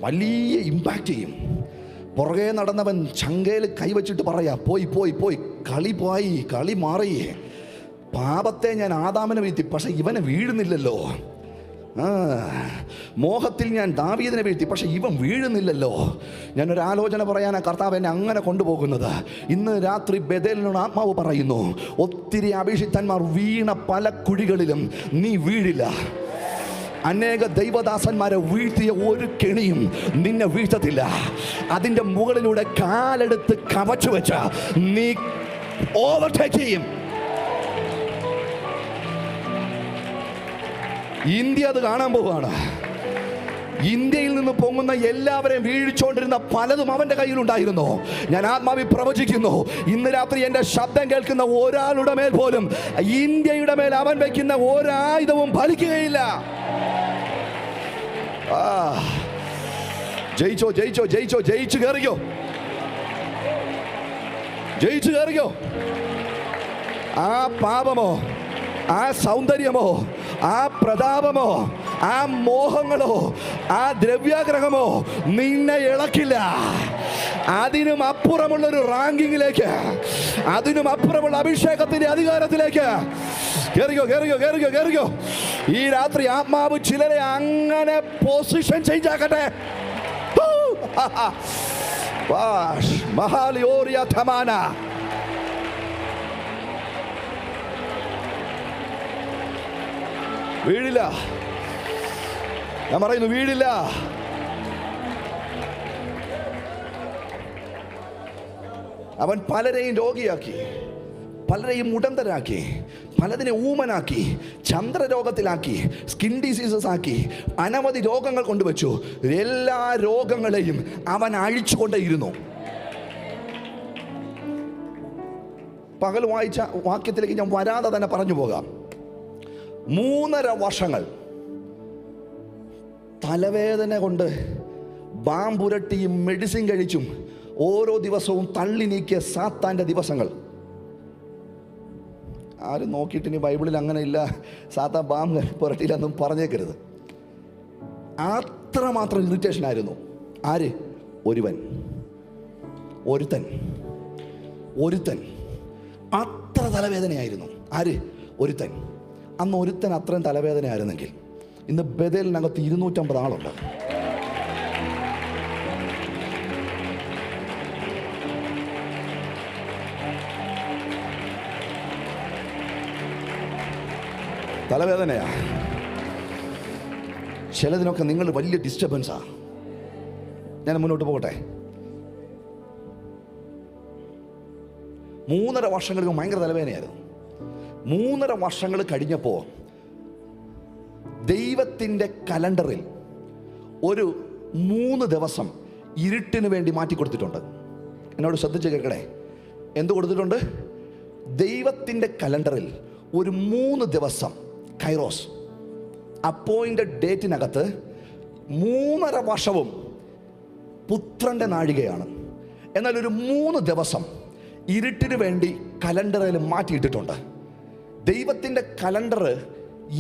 വലിയ ഇമ്പാക്റ്റ് ചെയ്യും. പുറകെ നടന്നവൻ ചങ്കയിൽ കൈവച്ചിട്ട് പറയാ, പോയി പോയി പോയി, കളി മാറി. പാപത്തെ ഞാൻ ആദാമിനെ വീഴ്ത്തി, പക്ഷെ ഇവനെ വീഴുന്നില്ലല്ലോ. മോഹത്തിൽ ഞാൻ ദാവീദിനെ വീഴ്ത്തി, പക്ഷെ ഇവൻ വീഴുന്നില്ലല്ലോ. ഞാനൊരാലോചന പറയാനാ കർത്താവ് എന്നെ അങ്ങനെ കൊണ്ടുപോകുന്നത്. ഇന്ന് രാത്രി ബേഥേലിനോട് ആത്മാവ് പറയുന്നു, ഒത്തിരി അഭിഷിക്തന്മാർ വീണ പല കുഴികളിലും നീ വീഴില്ല. അനേക ദൈവദാസന്മാരെ വീഴ്ത്തിയ ഒരു കെണിയും നിന്നെ വീഴ്ത്തത്തില്ല. അതിൻ്റെ മുകളിലൂടെ കാലെടുത്ത് കവച്ചു വെച്ച നീ ഓവർടേക്ക് ചെയ്യും. ഇന്ത്യ അത് കാണാൻ പോവുകയാണ്. ഇന്ത്യയിൽ നിന്ന് പൊങ്ങുന്ന എല്ലാവരെയും വീഴ്ചോണ്ടിരുന്ന പലതും അവന്റെ കയ്യിലുണ്ടായിരുന്നു. ഞാൻ ആത്മാവിൽ പ്രവചിക്കുന്നു, ഇന്ന് രാത്രി എന്റെ ശബ്ദം കേൾക്കുന്ന ഒരാളുടെ മേൽ പോലും ഇന്ത്യയുടെ മേൽ അവൻ വയ്ക്കുന്ന ഒരായുധവും ഫലിക്കുകയില്ല. ജയിച്ചോ ജയിച്ചോ ജയിച്ചോ, ജയിച്ചു കയറിയോ, ജയിച്ചു കയറിയോ. ആ പാപമോ, ആ സൗന്ദര്യമോ, ആ പ്രതാപമോ, ആ മോഹങ്ങളോ, ആ ദ്രവ്യാഗ്രഹമോ നിന്നെ ഇളക്കില്ല. അതിനും അപ്പുറമുള്ളൊരു റാങ്കിങ്ങിലേക്ക്, അതിനും അപ്പുറമുള്ള അഭിഷേകത്തിന്റെ അധികാരത്തിലേക്ക് കേറിയോ കേറിയോ കേറിയോ കേറിയോ. ഈ രാത്രി ആത്മാവ് ചിലരെ അങ്ങനെ പൊസിഷൻ ചേഞ്ച് ആക്കട്ടെ. മഹാലിയോറിയ ഥമാന. വീഴില്ല, ഞാൻ പറയുന്നു, വീഴില്ല. അവൻ പലരെയും രോഗിയാക്കി, പലരെയും മുടന്തരാക്കി, പലതിനെ ഊമനാക്കി, ചന്ദ്രരോഗത്തിലാക്കി, സ്കിൻ ഡിസീസസ് ആക്കി, അനവധി രോഗങ്ങൾ കൊണ്ടുവച്ചു. എല്ലാ രോഗങ്ങളെയും അവൻ അഴിച്ചുകൊണ്ടേയിരുന്നു. പകൽ വായിച്ച വാക്യത്തിലേക്ക് ഞാൻ വരാതെ തന്നെ പറഞ്ഞു പോകാം. 3.5 വർഷങ്ങൾ തലവേദന കൊണ്ട് ബാമ്പുരട്ടിയും മെഡിസിൻ കഴിച്ചും ഓരോ ദിവസവും തള്ളി നീക്കിയ സാത്താൻ്റെ ദിവസങ്ങൾ. ആരും നോക്കിയിട്ട് ഇനി ബൈബിളിൽ അങ്ങനെ ഇല്ല, സാത്താൻ ബാമ്പ് പുരട്ടിയില്ലെന്നും പറഞ്ഞേക്കരുത്. അത്രമാത്രം ഇറിറ്റേഷൻ ആയിരുന്നു. ആര്? ഒരുത്തൻ അത്ര തലവേദനയായിരുന്നു. ആര്? ഒരുത്തൻ. അന്ന് ഒരുത്തൻ അത്രയും തലവേദനയായിരുന്നെങ്കിൽ ഇന്ന് ബഥേലിനകത്ത് 250 ആളുണ്ട്. തലവേദനയാ. ചിലതിനൊക്കെ നിങ്ങൾ വലിയ ഡിസ്റ്റർബൻസാ. ഞാൻ മുന്നോട്ട് പോകട്ടെ. 3.5 വർഷങ്ങൾക്ക് ഭയങ്കര തലവേദനയായിരുന്നു. 3.5 വർഷങ്ങൾ കഴിഞ്ഞപ്പോൾ ദൈവത്തിൻ്റെ കലണ്ടറിൽ ഒരു 3 ദിവസം ഇരുട്ടിന് വേണ്ടി മാറ്റി കൊടുത്തിട്ടുണ്ട്. എന്നോട് ശ്രദ്ധിച്ച് കേൾക്കണേ. എന്ത് കൊടുത്തിട്ടുണ്ട്? ദൈവത്തിൻ്റെ കലണ്ടറിൽ ഒരു 3 ദിവസം കൈറോസ് അപ്പോയിൻറ്റഡ് ഡേറ്റിനകത്ത് 3.5 വർഷവും പുത്രൻ്റെ നാഴികയാണ്. എന്നാൽ ഒരു 3 ദിവസം ഇരുട്ടിന് വേണ്ടി കലണ്ടറിൽ മാറ്റിയിട്ടിട്ടുണ്ട്. ദൈവത്തിൻ്റെ കലണ്ടർ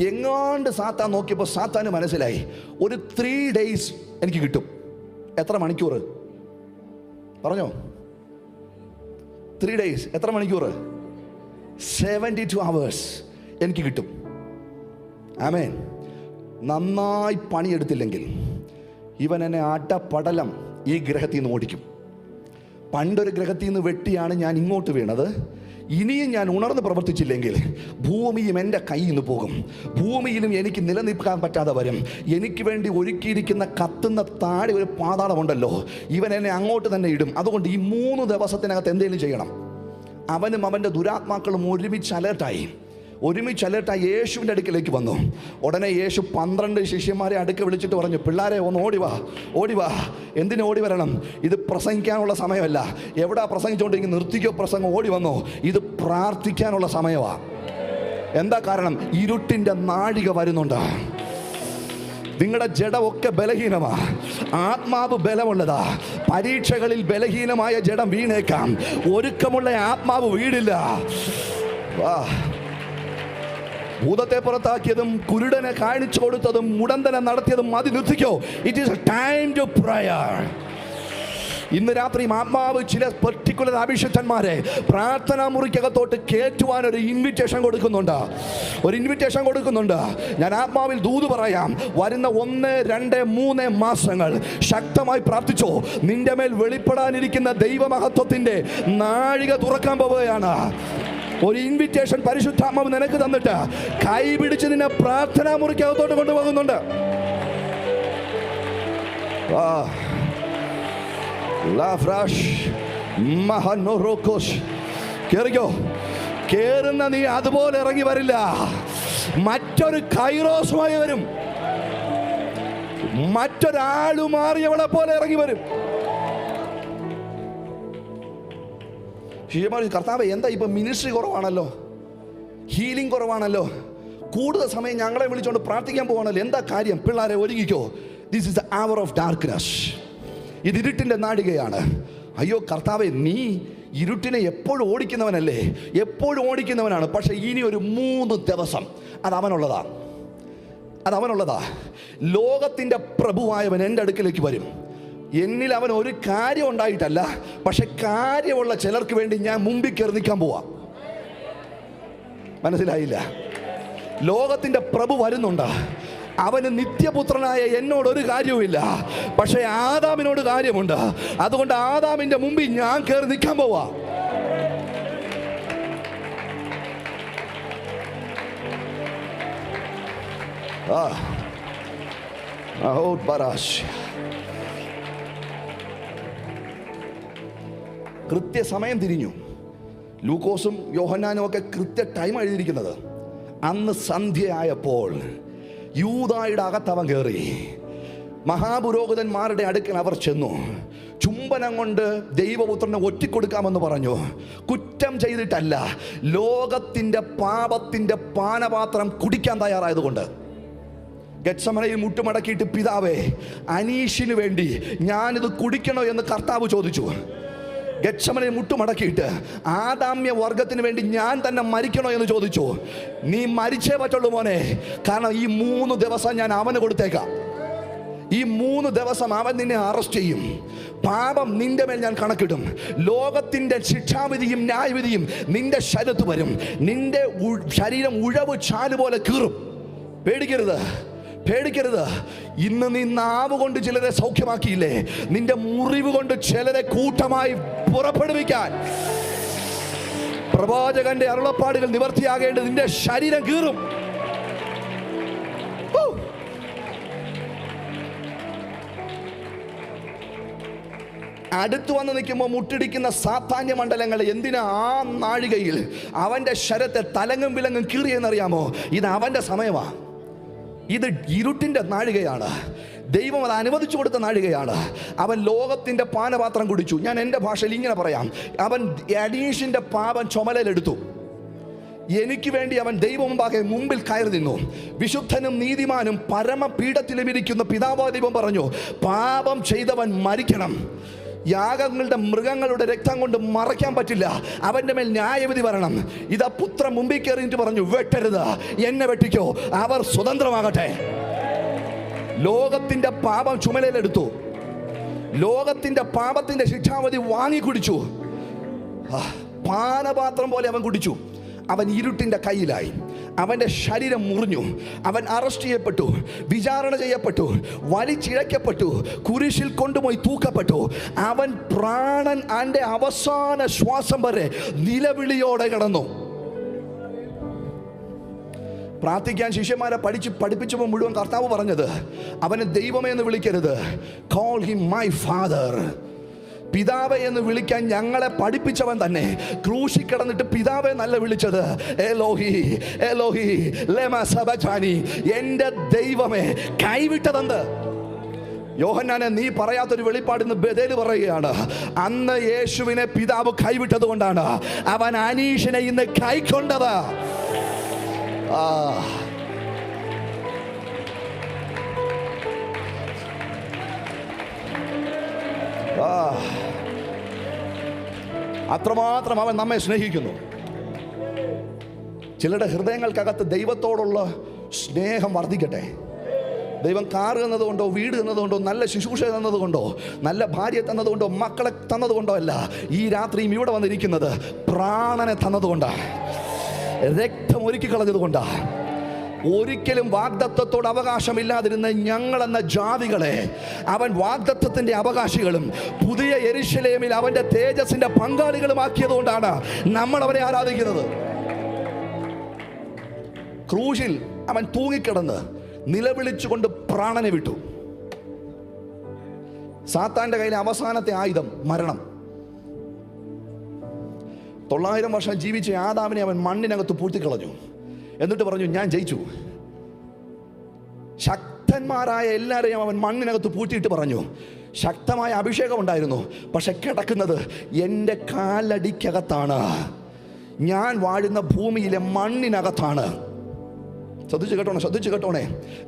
എങ്ങാണ്ട് സാത്താൻ നോക്കിയപ്പോൾ സാത്താന് മനസ്സിലായി, ഒരു 3 days എനിക്ക് കിട്ടും. എത്ര മണിക്കൂർ പറഞ്ഞോ? 3 days എത്ര മണിക്കൂർ? 72 hours എനിക്ക് കിട്ടും. ആമേൻ. നന്നായി പണിയെടുത്തില്ലെങ്കിൽ ഇവൻ എന്നെ അടപടലം ഈ ഗ്രഹത്തിൽ നിന്ന് ഓടിക്കും. പണ്ടൊരു ഗ്രഹത്തിൽ നിന്ന് വെട്ടിയാണ് ഞാൻ ഇങ്ങോട്ട് വീണത്. ഇനിയും ഞാൻ ഉണർന്ന് പ്രവർത്തിച്ചില്ലെങ്കിൽ ഭൂമിയും എൻ്റെ കയ്യിൽ നിന്ന് പോകും. ഭൂമിയിലും എനിക്ക് നിലനിൽക്കാൻ പറ്റാതെ വരും. എനിക്ക് വേണ്ടി ഒരുക്കിയിരിക്കുന്ന കത്തുന്ന താഴെ ഒരു പാതാളമുണ്ടല്ലോ, ഇവൻ എന്നെ അങ്ങോട്ട് തന്നെ ഇടും. അതുകൊണ്ട് ഈ 3 ദിവസത്തിനകത്ത് എന്തെങ്കിലും ചെയ്യണം. അവനും അവൻ്റെ ദുരാത്മാക്കളും ഒരുമിച്ച് അലേർട്ടായി യേശുവിൻ്റെ അടുക്കിലേക്ക് വന്നു. ഉടനെ യേശു 12 ശിഷ്യന്മാരെ അടുക്ക വിളിച്ചിട്ട് പറഞ്ഞു, പിള്ളാരെ ഒന്ന് ഓടിവാ. എന്തിനു ഓടി വരണം? ഇത് പ്രസംഗിക്കാനുള്ള സമയമല്ല. എവിടാ പ്രസംഗിച്ചുകൊണ്ടിരിക്കും? നിർത്തിക്കോ പ്രസംഗം, ഓടി വന്നോ. ഇത് പ്രാർത്ഥിക്കാനുള്ള സമയമാണ്. എന്താ കാരണം? ഇരുട്ടിൻ്റെ നാഴിക വരുന്നുണ്ട്. നിങ്ങളുടെ ജഡമൊക്കെ ബലഹീനമാ, ആത്മാവ് ബലമുള്ളതാ. പരീക്ഷകളിൽ ബലഹീനമായ ജഡം വീണേക്കാം, ഒരുക്കമുള്ള ആത്മാവ് വീടില്ല. ഭൂതത്തെ പുറത്താക്കിയതും കുരുടനെ കാണിച്ചു കൊടുത്തതും മുടന്തനെ നടത്തിയതും മതി, നിർത്തിക്കോ. It is a time to prayer. ഇന്ന് രാത്രി ആത്മാവ് ചില പെർട്ടിക്കുലർ അഭിഷിക്തന്മാരെ പ്രാർത്ഥനാ മുറിക്കകത്തോട്ട് കയറ്റുവാൻ ഒരു ഇൻവിറ്റേഷൻ കൊടുക്കുന്നുണ്ട്. ഞാൻ ആത്മാവിൽ ദൂത് പറയാം. വരുന്ന 1, 2, 3 മാസങ്ങൾ ശക്തമായി പ്രാർത്ഥിച്ചോ. നിന്റെ മേൽ വെളിപ്പെടാനിരിക്കുന്ന ദൈവമഹത്വത്തിന്റെ നാഴിക തുറക്കാൻ പോവുകയാണ്. ഒരു ഇൻവിറ്റേഷൻ പരിശുദ്ധാത്മാവ് നിനക്ക് തന്നിട്ട് കൈ പിടിച്ച് നിന്നെ പ്രാർത്ഥനാ മുറിക്കകത്തോട്ട് കൊണ്ടുപോകുന്നുണ്ട്. കേറിക്കോ. കേറുന്ന നീ അതുപോലെ ഇറങ്ങി വരില്ല. മറ്റൊരു കൈറോസുമായി വരും. മറ്റൊരാളു മാറിയവളെ പോലെ ഇറങ്ങി വരും. കർത്താവേ, എന്താ ഇപ്പൊ മിനിസ്ട്രി കുറവാണല്ലോ, ഹീലിംഗ് കുറവാണല്ലോ, കൂടുതൽ സമയം ഞങ്ങളെ വിളിച്ചുകൊണ്ട് പ്രാർത്ഥിക്കാൻ പോവാണല്ലോ, എന്താ കാര്യം? പിള്ളേരെ ഒരുങ്ങിക്കോ, this is the hour of darkness. ഇത് ഇരുട്ടിന്റെ നാഴികയാണ്. അയ്യോ കർത്താവേ, നീ ഇരുട്ടിനെ എപ്പോഴും ഓടിക്കുന്നവനല്ലേ, എപ്പോഴും ഓടിക്കുന്നവനാണ്. പക്ഷെ ഇനി ഒരു 3 ദിവസം അതവനുള്ളതാ. ലോകത്തിന്റെ പ്രഭുവായവൻ എൻ്റെ അടുക്കിലേക്ക് വരും. എന്നിൽ അവൻ ഒരു കാര്യം ഉണ്ടായിട്ടല്ല, പക്ഷെ കാര്യമുള്ള ചിലർക്ക് വേണ്ടി ഞാൻ മുമ്പിൽ കയറി നിൽക്കാൻ പോവാ. മനസ്സിലായില്ല? ലോകത്തിന്റെ പ്രഭു വരുന്നുണ്ട്. അവന് നിത്യപുത്രനായ എന്നോട് ഒരു കാര്യവുമില്ല, പക്ഷെ ആദാമിനോട് കാര്യമുണ്ട്. അതുകൊണ്ട് ആദാമിന്റെ മുമ്പിൽ ഞാൻ കയറി നിൽക്കാൻ പോവാ. കൃത്യസമയം തിരിഞ്ഞു. ലൂക്കോസും യോഹന്നാനും ഒക്കെ കൃത്യ ടൈം എഴുതിയിരിക്കുന്നത്. അന്ന് സന്ധ്യയായപ്പോൾ യൂദായുടെ അകത്തവൻ കയറി. മഹാപുരോഹിതന്മാരുടെ അടുക്കൽ അവർ ചെന്നു. ചുംബനം കൊണ്ട് ദൈവപുത്രനെ ഒറ്റിക്കൊടുക്കാമെന്ന് പറഞ്ഞു. കുറ്റം ചെയ്തിട്ടല്ല, ലോകത്തിന്റെ പാപത്തിന്റെ പാനപാത്രം കുടിക്കാൻ തയ്യാറായതുകൊണ്ട്. ഗെത്സമനയിൽ മുട്ടുമടക്കിയിട്ട്, പിതാവേ, അനീഷിന് വേണ്ടി ഞാനിത് കുടിക്കണോ എന്ന് കർത്താവ് ചോദിച്ചു. ഗെത്സമനയിൽ മുട്ടുമടക്കിയിട്ട്, ആദാമ്യ വർഗത്തിന് വേണ്ടി ഞാൻ തന്നെ മരിക്കണോ എന്ന് ചോദിച്ചു. നീ മരിച്ചേ പറ്റുള്ളൂ മോനെ, കാരണം ഈ 3 ദിവസം ഞാൻ അവന് കൊടുത്തേക്കാം. ഈ 3 ദിവസം അവൻ നിന്നെ അറസ്റ്റ് ചെയ്യും. പാപം നിന്റെ മേൽ ഞാൻ കണക്കിടും. ലോകത്തിന്റെ ശിക്ഷാവിധിയും ന്യായവിധിയും നിന്റെ ശരീരത്ത് വരും. നിന്റെ ശരീരം ഉഴവ് ചാല് പോലെ കീറും. പേടിക്കരുത്. ഇന്ന് നീ നാവ് കൊണ്ട് ചിലരെ സൗഖ്യമാക്കിയില്ലേ, നിന്റെ മുറിവ് കൊണ്ട് ചിലരെ കൂട്ടമായി പുറപ്പെടുവിക്കാൻ പ്രവാചകന്റെ അരുളപ്പാടുകൾ നിവർത്തിയാകേണ്ടത് നിന്റെ ശരീരം കീറും. അടുത്തു വന്ന് നിൽക്കുമ്പോൾ മുട്ടിടിക്കുന്ന സാത്താന്യ മണ്ഡലങ്ങൾ എന്തിനാ ആ നാഴികയിൽ അവന്റെ ശരത്തെ തലങ്ങും വിലങ്ങും കീറിയെന്നറിയാമോ? ഇത് അവന്റെ സമയമാണ്. ഇത് ഇരുട്ടിന്റെ നാഴികയാണ്. ദൈവം അത് അനുവദിച്ചു കൊടുത്ത നാഴികയാണ്. അവൻ ലോകത്തിന്റെ പാനപാത്രം കുടിച്ചു. ഞാൻ എൻ്റെ ഭാഷയിൽ ഇങ്ങനെ പറയാം, അവൻ അനീഷിന്റെ പാപം ചുമലിലെടുത്തു. എനിക്ക് വേണ്ടി അവൻ ദൈവമുമ്പാകെ മുമ്പിൽ കയറി നിന്നു. വിശുദ്ധനും നീതിമാനും പരമപീഠത്തിലും ഇരിക്കുന്ന പിതാവായ ദൈവം പറഞ്ഞു, പാപം ചെയ്തവൻ മരിക്കണം. യാഗങ്ങളുടെ മൃഗങ്ങളുടെ രക്തം കൊണ്ട് മറയ്ക്കാൻ പറ്റില്ല. അവന്റെ മേൽ ന്യായവിധി വരണം. ഇതാ പുത്രൻ മുമ്പിൽ കയറിയിട്ട് പറഞ്ഞു, വെട്ടരുത്, എന്നെ വെട്ടിക്കോ, അവർ സ്വതന്ത്രമാകട്ടെ. ലോകത്തിന്റെ പാപം ചുമലിലെടുത്തു. ലോകത്തിന്റെ പാപത്തിന്റെ ശിക്ഷാവധി വാങ്ങിക്കുടിച്ചു. പാനപാത്രം പോലെ അവൻ കുടിച്ചു. അവൻ ഇരുട്ടിന്റെ കയ്യിലായി. അവന്റെ ശരീരം മുറിഞ്ഞു. അവൻ അറസ്റ്റ് ചെയ്യപ്പെട്ടു, വിചാരണ ചെയ്യപ്പെട്ടു, വലിച്ചിഴക്കപ്പെട്ടു, കുരിശിൽ കൊണ്ടുപോയി തൂക്കപ്പെട്ടു. അവൻ പ്രാണൻ അവന്റെ അവസാന ശ്വാസം വരെ നിലവിളിയോടെ കിടന്നു. പ്രാർത്ഥിക്കാൻ ശിഷ്യന്മാരെ പഠിപ്പിച്ചപ്പോൾ മുഴുവൻ കർത്താവ് പറഞ്ഞത്, അവനെ ദൈവമേ എന്ന് വിളിക്കരുത്, കോൾ ഹിം മൈ ഫാദർ. പിതാവേ എന്ന് വിളിക്കാൻ ഞങ്ങളെ പഠിപ്പിച്ചവൻ തന്നെ ക്രൂശിൽ കിടന്നിട്ട് പിതാവേ നല്ല വിളിച്ചത്, എലോഹി എലോഹി ലെമാ സബക്താനി, എൻ്റെ ദൈവമേ കൈവിട്ടതെന്ത്? യോഹന്നാനെ, നീ പറയാത്തൊരു വെളിപ്പാട് ഇന്ന് ബഥേൽ പറയുകയാണ്. അന്ന് യേശുവിനെ പിതാവ് കൈവിട്ടത് കൊണ്ടാണ് അവൻ അനീഷിനെ ഇന്ന് കൈക്കൊണ്ടത്. അത്രമാത്രം അവൻ നമ്മെ സ്നേഹിക്കുന്നു. ചിലരുടെ ഹൃദയങ്ങൾക്കകത്ത് ദൈവത്തോടുള്ള സ്നേഹം വർദ്ധിക്കട്ടെ. ദൈവം കാറ് തന്നതുകൊണ്ടോ, വീട് തന്നതുകൊണ്ടോ, നല്ല ശുശ്രൂഷ തന്നതുകൊണ്ടോ, നല്ല ഭാര്യ തന്നതുകൊണ്ടോ, മക്കളെ തന്നതുകൊണ്ടോ അല്ല ഈ രാത്രിയും ഇവിടെ വന്നിരിക്കുന്നത്. പ്രാണനെ തന്നതുകൊണ്ടാണ്, രക്തം ഒരുക്കി കളഞ്ഞതുകൊണ്ടാണ്. ഒരിക്കലും വാഗ്ദത്തത്തോട് അവകാശമില്ലാതിരുന്ന ഞങ്ങളെന്ന ജാതികളെ അവൻ വാഗ്ദത്തത്തിന്റെ അവകാശികളും പുതിയ യെരൂശലേമിൽ അവന്റെ തേജസ്സിന്റെ പങ്കാളികളുമാക്കിയതുകൊണ്ടാണ് നമ്മൾ അവനെ ആരാധിക്കുന്നത്. ക്രൂശിൽ അവൻ തൂങ്ങിക്കിടന്ന് നിലവിളിച്ചുകൊണ്ട് പ്രാണനെ വിട്ടു. സാത്താന്റെ കയ്യിലെ അവസാനത്തെ ആയുധം മരണം. 900 വർഷം ജീവിച്ച ആദാമിനെ അവൻ മണ്ണിനകത്ത് പൂഴ്ത്തിക്കളഞ്ഞു. എന്നിട്ട് പറഞ്ഞു, ഞാൻ ജയിച്ചു. ശക്തന്മാരായ എല്ലാവരെയും അവൻ മണ്ണിനകത്ത് പൂട്ടിയിട്ട് പറഞ്ഞു, ശക്തമായ അഭിഷേകം ഉണ്ടായിരുന്നു, പക്ഷെ കിടക്കുന്നത് എൻ്റെ കാലടിക്കകത്താണ്, ഞാൻ വാഴുന്ന ഭൂമിയിലെ മണ്ണിനകത്താണ്. ശ്രദ്ധിച്ചു കേട്ടോണേ.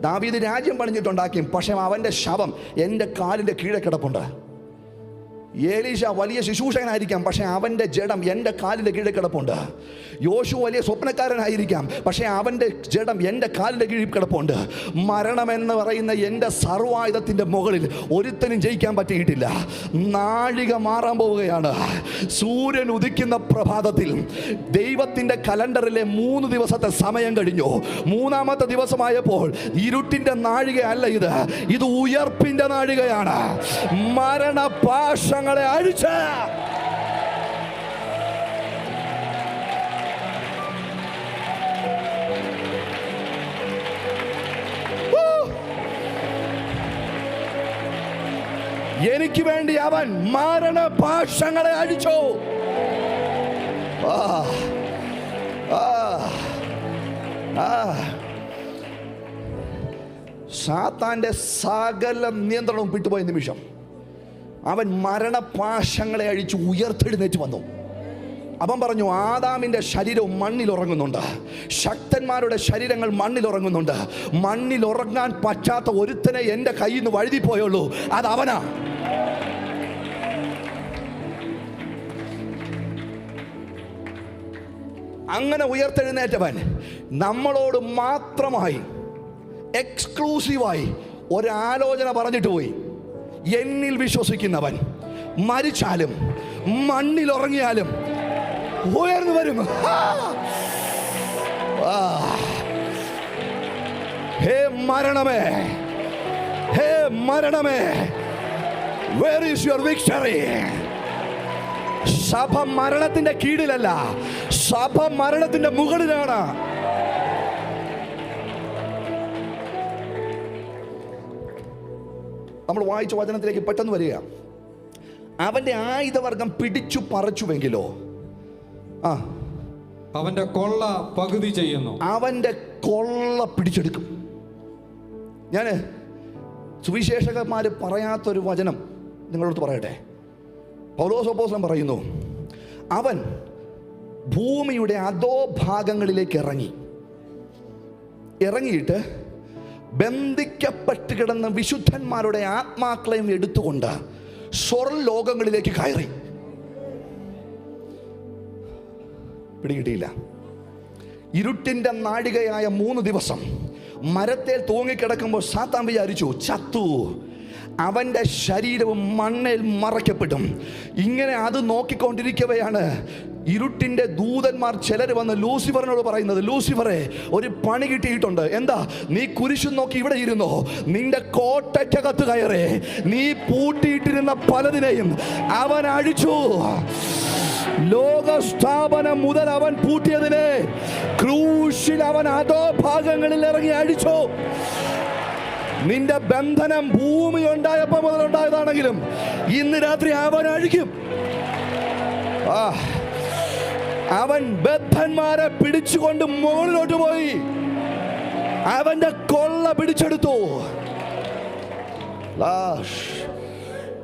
ദാവീദ് രാജ്യം പണിഞ്ഞിട്ടുണ്ടാക്കി, പക്ഷെ അവൻ്റെ ശവം എൻ്റെ കാലിൻ്റെ കീഴെ കിടപ്പുണ്ട്. ഏലീശ വലിയ ശുശ്രൂഷകനായിരിക്കാം, പക്ഷെ അവൻ്റെ ജഡം എൻ്റെ കാലിൻ്റെ കീഴിൽ കിടപ്പുണ്ട്. യോശു വലിയ സ്വപ്നക്കാരനായിരിക്കാം, പക്ഷെ അവൻ്റെ ജഡം എൻ്റെ കാലിൻ്റെ കീഴിൽ കിടപ്പുണ്ട്. മരണമെന്ന് പറയുന്ന എൻ്റെ സർവായുധത്തിൻ്റെ മുകളിൽ ഒരുത്തനും ജയിക്കാൻ പറ്റിയിട്ടില്ല. നാഴിക മാറാൻ പോവുകയാണ്. സൂര്യൻ ഉദിക്കുന്ന പ്രഭാതത്തിൽ ദൈവത്തിൻ്റെ കലണ്ടറിലെ 3 ദിവസത്തെ സമയം കഴിഞ്ഞു. 3-ാമത്തെ ദിവസമായപ്പോൾ ഇരുട്ടിൻ്റെ നാഴികയല്ല ഇത് ഉയർപ്പിൻ്റെ നാഴികയാണ്. മരണപാശങ്ങളെ അഴിച്ച് എനിക്ക് വേണ്ടി അവൻ മരണപാശങ്ങളെ അഴിച്ചു. സാത്താന്റെ സകല നിയന്ത്രണവും വിട്ടുപോയ നിമിഷം അവൻ മരണപാശങ്ങളെ അഴിച്ചു ഉയർത്തെഴുന്നേറ്റ് വന്നു. അവൻ പറഞ്ഞു, ആദാമിൻ്റെ ശരീരവും മണ്ണിലുറങ്ങുന്നുണ്ട്, ശക്തന്മാരുടെ ശരീരങ്ങൾ മണ്ണിലുറങ്ങുന്നുണ്ട്. മണ്ണിലുറങ്ങാൻ പറ്റാത്ത ഒരുത്തനെ എൻ്റെ കയ്യിൽ നിന്ന് വഴുതിപ്പോയുള്ളൂ, അത് അവനാ. അങ്ങനെ ഉയർത്തെഴുന്നേറ്റവൻ നമ്മളോട് മാത്രമായി എക്സ്ക്ലൂസീവായി ഒരാലോചന പറഞ്ഞിട്ട് പോയി. എന്നിൽ വിശ്വസിക്കുന്നവൻ മരിച്ചാലും മണ്ണിലുറങ്ങിയാലും ഉയർന്നു വരും. ഹേ മരണമേ, ഹേ മരണമേ, where is your victory? സഭ മരണത്തിന്റെ കീഴിലല്ല, സഭ മരണത്തിന്റെ മുകളിലാണ്. നമ്മൾ വായിച്ച വചനത്തിലേക്ക് പെട്ടെന്ന് വരിക. അവന്റെ ആയുധവർഗം പിടിച്ചു പറിച്ചുവെങ്കിലോ അവന്റെ കൊള്ള പകുതി ചെയ്യുന്നു. അവന്റെ കൊള്ള പിടിച്ചെടുക്കും. ഞാൻ സുവിശേഷകന്മാര് പറയാത്തൊരു വചനം നിങ്ങളോട് പറയട്ടെ. പൗലോസ് അപ്പോസ്തലൻ പറയുന്നു, അവൻ ഭൂമിയുടെ അധോഭാഗങ്ങളിലേക്ക് ഇറങ്ങിയിട്ട് ബന്ധിക്കപ്പെട്ട് കിടന്ന വിശുദ്ധന്മാരുടെ ആത്മാക്കളെയും എടുത്തുകൊണ്ട് സ്വർലോകങ്ങളിലേക്ക് കയറി. പിടികിട്ടിയില്ല. ഇരുട്ടിൻ്റെ നാഴികയായ 3 ദിവസം മരത്തിൽ തൂങ്ങിക്കിടക്കുമ്പോൾ സാത്താൻ വിചാരിച്ചു ചത്തു, അവൻ്റെ ശരീരവും മണ്ണിൽ മറയ്ക്കപ്പെടും. ഇങ്ങനെ അത് നോക്കിക്കൊണ്ടിരിക്കവെയാണ് ഇരുട്ടിൻ്റെ ദൂതന്മാർ ചിലർ വന്ന് ലൂസിഫറിനോട് പറയുന്നത്, ലൂസിഫറെ, ഒരു പണി കിട്ടിയിട്ടുണ്ട്. എന്താ? നീ കുരിശും നോക്കി ഇവിടെ ഇരുന്നോ, നിന്റെ കോട്ടയ്ക്കകത്ത് കയറേ, നീ പൂട്ടിയിട്ടിരുന്ന പലതിനെയും അവൻ അഴിച്ചു. ലോകസ്ഥാപനം മുതൽ അവൻ പൂട്ടിയതിനെ ക്രൂശിൽ അവൻ അധോഭാഗങ്ങളിൽ ഇറങ്ങി അഴിച്ചു. നിന്റെ ബന്ധനം ഭൂമി ഉണ്ടായപ്പോൾ മുതൽ ഉണ്ടായതാണെങ്കിലും ഇന്ന് രാത്രി അവൻ അഴിക്കും. അവൻ ബദ്ധന്മാരെ പിടിച്ചുകൊണ്ട് മുകളിലോട്ട് പോയി അവന്റെ കൊള്ള പിടിച്ചെടുത്തു.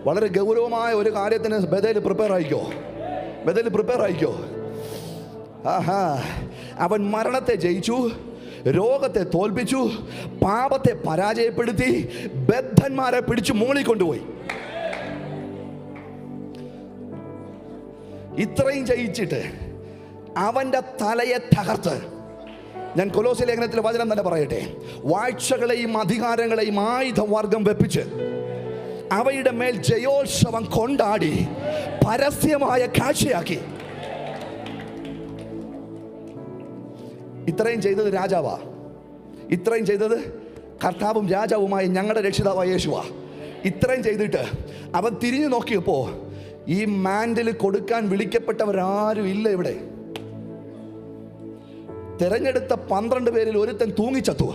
വളരെ ഗൗരവമായ ഒരു കാര്യത്തിന് ബദൽ പ്രിപ്പയർ ആയിക്കോ. അവൻ മരണത്തെ ജയിച്ചു, രോഗത്തെ തോൽപ്പിച്ചു, പാപത്തെ പരാജയപ്പെടുത്തി, ബദ്ധന്മാരെ പിടിച്ചു മുകളിൽ കൊണ്ടുപോയി. ഇത്രയും ജയിച്ചിട്ട് അവന്റെ തലയെ തകർത്ത്, ഞാൻ കൊലോസ്യ ലേഖനത്തിലെ വചനം തന്നെ പറയട്ടെ, വാഴ്ചകളെയും അധികാരങ്ങളെയും ആയുധവർഗം വെപ്പിച്ച് അവയുടെ മേൽ ജയോത്സവം കൊണ്ടാടി പരസ്യമായ കാഴ്ചയാക്കി. ഇത്രയും ചെയ്തത് രാജാവാ. ഇത്രയും ചെയ്തത് കർത്താവും രാജാവുമായ ഞങ്ങളുടെ രക്ഷിതാവായ യേശുവാ. ഇത്രയും ചെയ്തിട്ട് അവൻ തിരിഞ്ഞു നോക്കിയപ്പോൾ ഈ മാൻഡിൽ കൊടുക്കാൻ വിളിക്കപ്പെട്ടവരാരും ഇല്ല ഇവിടെ. തിരഞ്ഞെടുത്ത 12 പേരിൽ ഒരുത്തൻ തൂങ്ങിച്ചത്തു.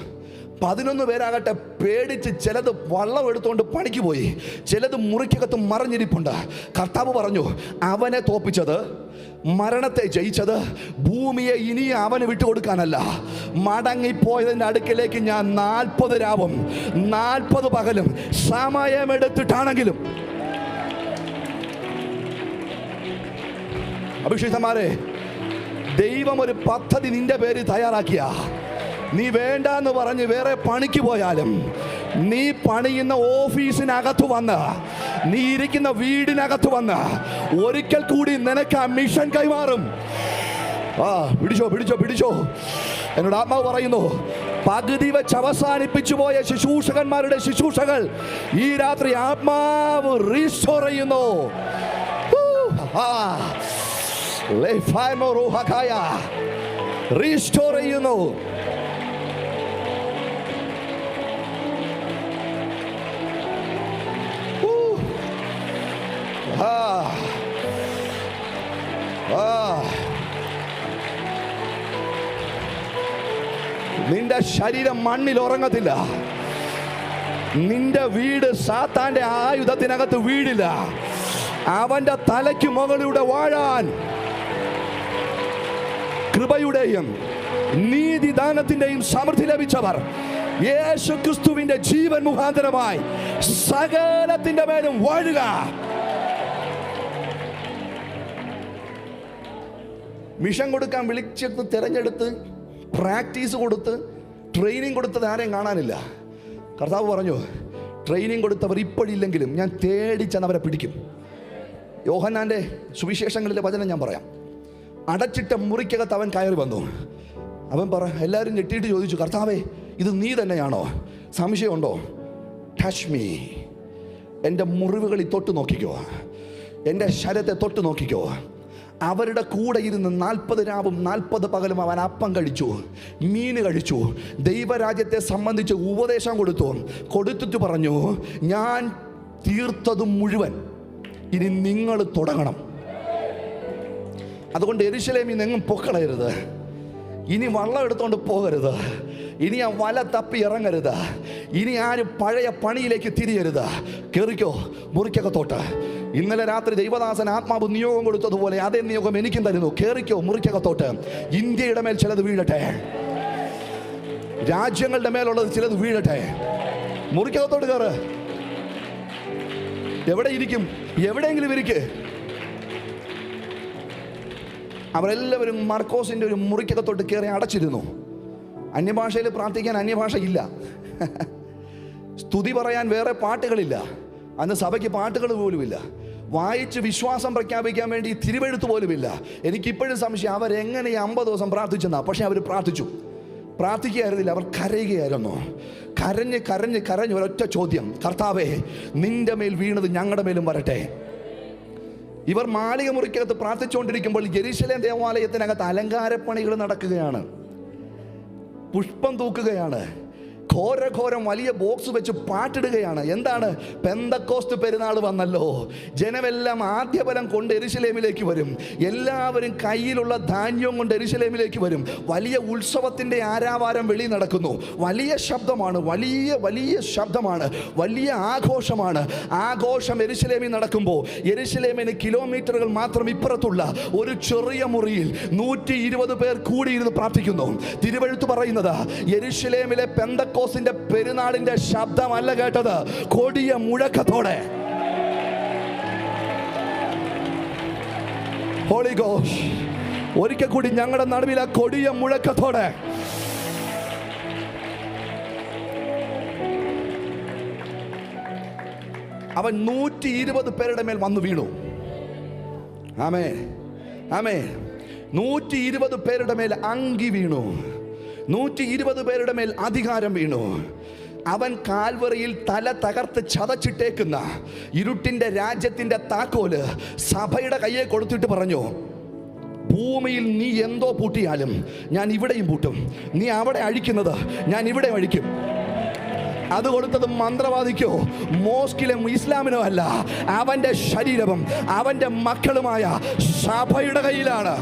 11 പേരാകട്ടെ പേടിച്ച് ചിലത് വള്ളം എടുത്തുകൊണ്ട് പണിക്ക് പോയി, ചിലത് മുറിക്കകത്ത് മറിഞ്ഞിരിപ്പുണ്ട്. കർത്താവ് പറഞ്ഞു, അവനെ തോപ്പിച്ചത്, മരണത്തെ ജയിച്ചത് ഭൂമിയെ ഇനി അവന് വിട്ടുകൊടുക്കാനല്ല. മടങ്ങിപ്പോയതിൻ്റെ അടുക്കിലേക്ക് ഞാൻ 40 രാവും 40 പകലും സമയമെടുത്തിട്ടാണെങ്കിലും. അഭിഷിക്തന്മാരെ, ദൈവം ഒരു പദ്ധതി നിന്റെ പേര് തയ്യാറാക്കിയ, നീ വേണ്ടെന്ന് പറഞ്ഞ് വേറെ പണിക്ക് പോയാലും, നീ പണിയുന്ന ഓഫീസിനകത്ത് വന്ന്, നീ ഇരിക്കുന്ന വീടിനകത്ത് വന്ന് ഒരിക്കൽ കൂടി നിനക്ക് ആ മിഷൻ കൈമാറും. പിടിച്ചോ പിടിച്ചോ പിടിച്ചോ. എന്നോട് ആത്മാവ് പറയുന്നു, പകുതി വെച്ച് അവസാനിപ്പിച്ചു പോയ ശുശ്രൂഷകന്മാരുടെ ശുശ്രൂഷകൾ ഈ രാത്രി ആത്മാവ് റീസ്റ്റോർ ചെയ്യുന്നു. റീസ്റ്റോർ ചെയ്യുന്നു. നിന്റെ ശരീരം മണ്ണിൽ ഉറങ്ങത്തില്ല. നിന്റെ വീട് സാത്താന്റെ ആയുധത്തിനകത്ത് വീടില്ല. അവന്റെ തലയ്ക്ക് മുകളിലൂടെ വാഴാൻ കൃപയുടെയും നീതിദാനത്തിന്റെയും സമൃദ്ധി ലഭിച്ചവർ യേശു ക്രിസ്തുവിന്റെ ജീവൻ മുഖാന്തരമായി സകലത്തിന്റെ മേലും വാഴുക. മിഷൻ കൊടുക്കാൻ വിളിച്ചെടുത്ത് തിരഞ്ഞെടുത്ത് പ്രാക്ടീസ് കൊടുത്ത് ട്രെയിനിങ് കൊടുത്തത് ആരെയും കാണാനില്ല. കർത്താവ് പറഞ്ഞു, ട്രെയിനിങ് കൊടുത്തവർ ഇപ്പോഴില്ലെങ്കിലും ഞാൻ തേടിച്ചെന്നവരെ പിടിക്കും. യോഹന്നാന്റെ സുവിശേഷങ്ങളിലെ വചനം ഞാൻ പറയാം. അടച്ചിട്ട മുറിക്കകത്ത് അവൻ കയറി വന്നു. അവൻ എല്ലാവരും ഞെട്ടിയിട്ട് ചോദിച്ചു, കർത്താവേ, ഇത് നീ തന്നെയാണോ? സംശയമുണ്ടോ? Touch me. എൻ്റെ മുറിവുകളിൽ തൊട്ട് നോക്കിക്കോ, എൻ്റെ ശരീരത്തെ തൊട്ട് നോക്കിക്കോ. അവരുടെ കൂടെ ഇരുന്ന് 40 രാവും 40 പകലും അവൻ അപ്പം കഴിച്ചു, മീന് കഴിച്ചു, ദൈവരാജ്യത്തെ സംബന്ധിച്ച് ഉപദേശം കൊടുത്തിട്ട് പറഞ്ഞു, ഞാൻ തീർത്തത് മുഴുവൻ ഇനി നിങ്ങൾ തുടങ്ങണം. അതുകൊണ്ട് യെരൂശലേമിൽ നിന്നെങ്ങും പൊക്കളയരുത്. ഇനി വള്ളം എടുത്തോണ്ട് പോകരുത്. ഇനി ആ വല തപ്പി ഇറങ്ങരുത്. ഇനി ആരും പഴയ പണിയിലേക്ക് തിരിയരുത്. കയറിക്കോ മുറിക്കകത്തോട്ട്. ഇന്നലെ രാത്രി ദൈവദാസൻ ആത്മാവ് നിയോഗം കൊടുത്തതുപോലെ അതേ നിയോഗം എനിക്കും തരുന്നു. കയറിക്കോ മുറിക്കകത്തോട്ട്. ഇന്ത്യയുടെ മേൽ ചിലത് വീഴട്ടെ, രാജ്യങ്ങളുടെ മേലുള്ളത് ചിലത് വീഴട്ടെ. മുറിക്കകത്തോട്ട് കയറ്. എവിടെ ഇരിക്കും? എവിടെയെങ്കിലും ഇരിക്ക്. അവരെല്ലാവരും മർക്കോസിന്റെ ഒരു മുറിക്കകത്തോട്ട് കയറി അടച്ചിരുന്നു. അന്യഭാഷയിൽ പ്രാർത്ഥിക്കാൻ അന്യഭാഷ ഇല്ല, സ്തുതി പറയാൻ വേറെ പാട്ടുകളില്ല, അന്ന് സഭയ്ക്ക് പാട്ടുകൾ പോലുമില്ല, വായിച്ച് വിശ്വാസം പ്രഖ്യാപിക്കാൻ വേണ്ടി തിരുവെഴുത്ത് പോലുമില്ല. എനിക്കിപ്പോഴും സംശയം അവരെങ്ങനെ 50 ദിവസം പ്രാർത്ഥിച്ചെന്നാ. പക്ഷെ അവർ പ്രാർത്ഥിക്കുകയായിരുന്നില്ല, അവർ കരയുകയായിരുന്നു. കരഞ്ഞ് കരഞ്ഞ് കരഞ്ഞ് ഒരൊറ്റ ചോദ്യം, കർത്താവേ, നിന്റെ മേൽ വീണത് ഞങ്ങളുടെ മേലും വരട്ടെ. ഇവർ മാളിക മുറിക്കകത്ത് പ്രാർത്ഥിച്ചുകൊണ്ടിരിക്കുമ്പോൾ യെരൂശലേം ദേവാലയത്തിനകത്ത് അലങ്കാരപ്പണികൾ നടക്കുകയാണ്, പുഷ്പം തൂക്കുകയാണ്, ഘോരം വലിയ ബോക്സ് വെച്ച് പാട്ടിടുകയാണ്. എന്താണ്? പെന്തക്കോസ്ത് പെരുന്നാൾ വന്നല്ലോ, ജനമെല്ലാം ആദ്യഫലം കൊണ്ട് യെരൂശലേമിലേക്ക് വരും, എല്ലാവരും കയ്യിലുള്ള ധാന്യവും കൊണ്ട് യെരൂശലേമിലേക്ക് വരും. വലിയ ഉത്സവത്തിൻ്റെ ആരാവാരം വെളി നടക്കുന്നു. വലിയ ശബ്ദമാണ്, വലിയ ശബ്ദമാണ്, വലിയ ആഘോഷമാണ്. ആഘോഷം യെരൂശലേമിൽ നടക്കുമ്പോൾ യെരൂശലേമിന് കിലോമീറ്ററുകൾ മാത്രം ഇപ്പുറത്തുള്ള ഒരു ചെറിയ മുറിയിൽ 120 പേർ കൂടിയിരുന്ന് പ്രാർത്ഥിക്കുന്നു. തിരുവെഴുത്ത് പറയുന്നത് യെരൂശലേമിലെ പെന്തക്കോസ്തിന്റെ പെരുന്നാളിന്റെ ശബ്ദമല്ല കേട്ടത്, കൊടിയ മുഴക്കത്തോടെ. ഹോളി ഗോസ്റ്റ് ഒരിക്കൽ കൂടി ഞങ്ങളുടെ നടുവിലെ കൊടിയ മുഴക്കത്തോടെ. അവൻ 120 പേരുടെ മേൽ വന്നു വീണു. ആമേൻ ആമേൻ. 120 പേരുടെ മേൽ അങ്കി വീണു, 120 പേരുടെ മേൽ അധികാരം വീണു. അവൻ കാൽവറിയിൽ തല തകർത്ത് ചതച്ചിട്ടേക്കുന്ന ഇരുട്ടിന്റെ രാജ്യത്തിന്റെ താക്കോല് സഭയുടെ കയ്യെ കൊടുത്തിട്ട് പറഞ്ഞു, ഭൂമിയിൽ നീ എന്തോ പൂട്ടിയാലും ഞാൻ ഇവിടെയും പൂട്ടും, നീ അവിടെ അഴിക്കുന്നത് ഞാൻ ഇവിടെ അഴിക്കും. അത് കൊടുത്തത് മന്ത്രവാദിക്കോ മോസ്കിലും ഇസ്ലാമിനോ അല്ല, അവന്റെ ശരീരവും അവന്റെ മക്കളുമായ സഭയുടെ കയ്യിലാണ്.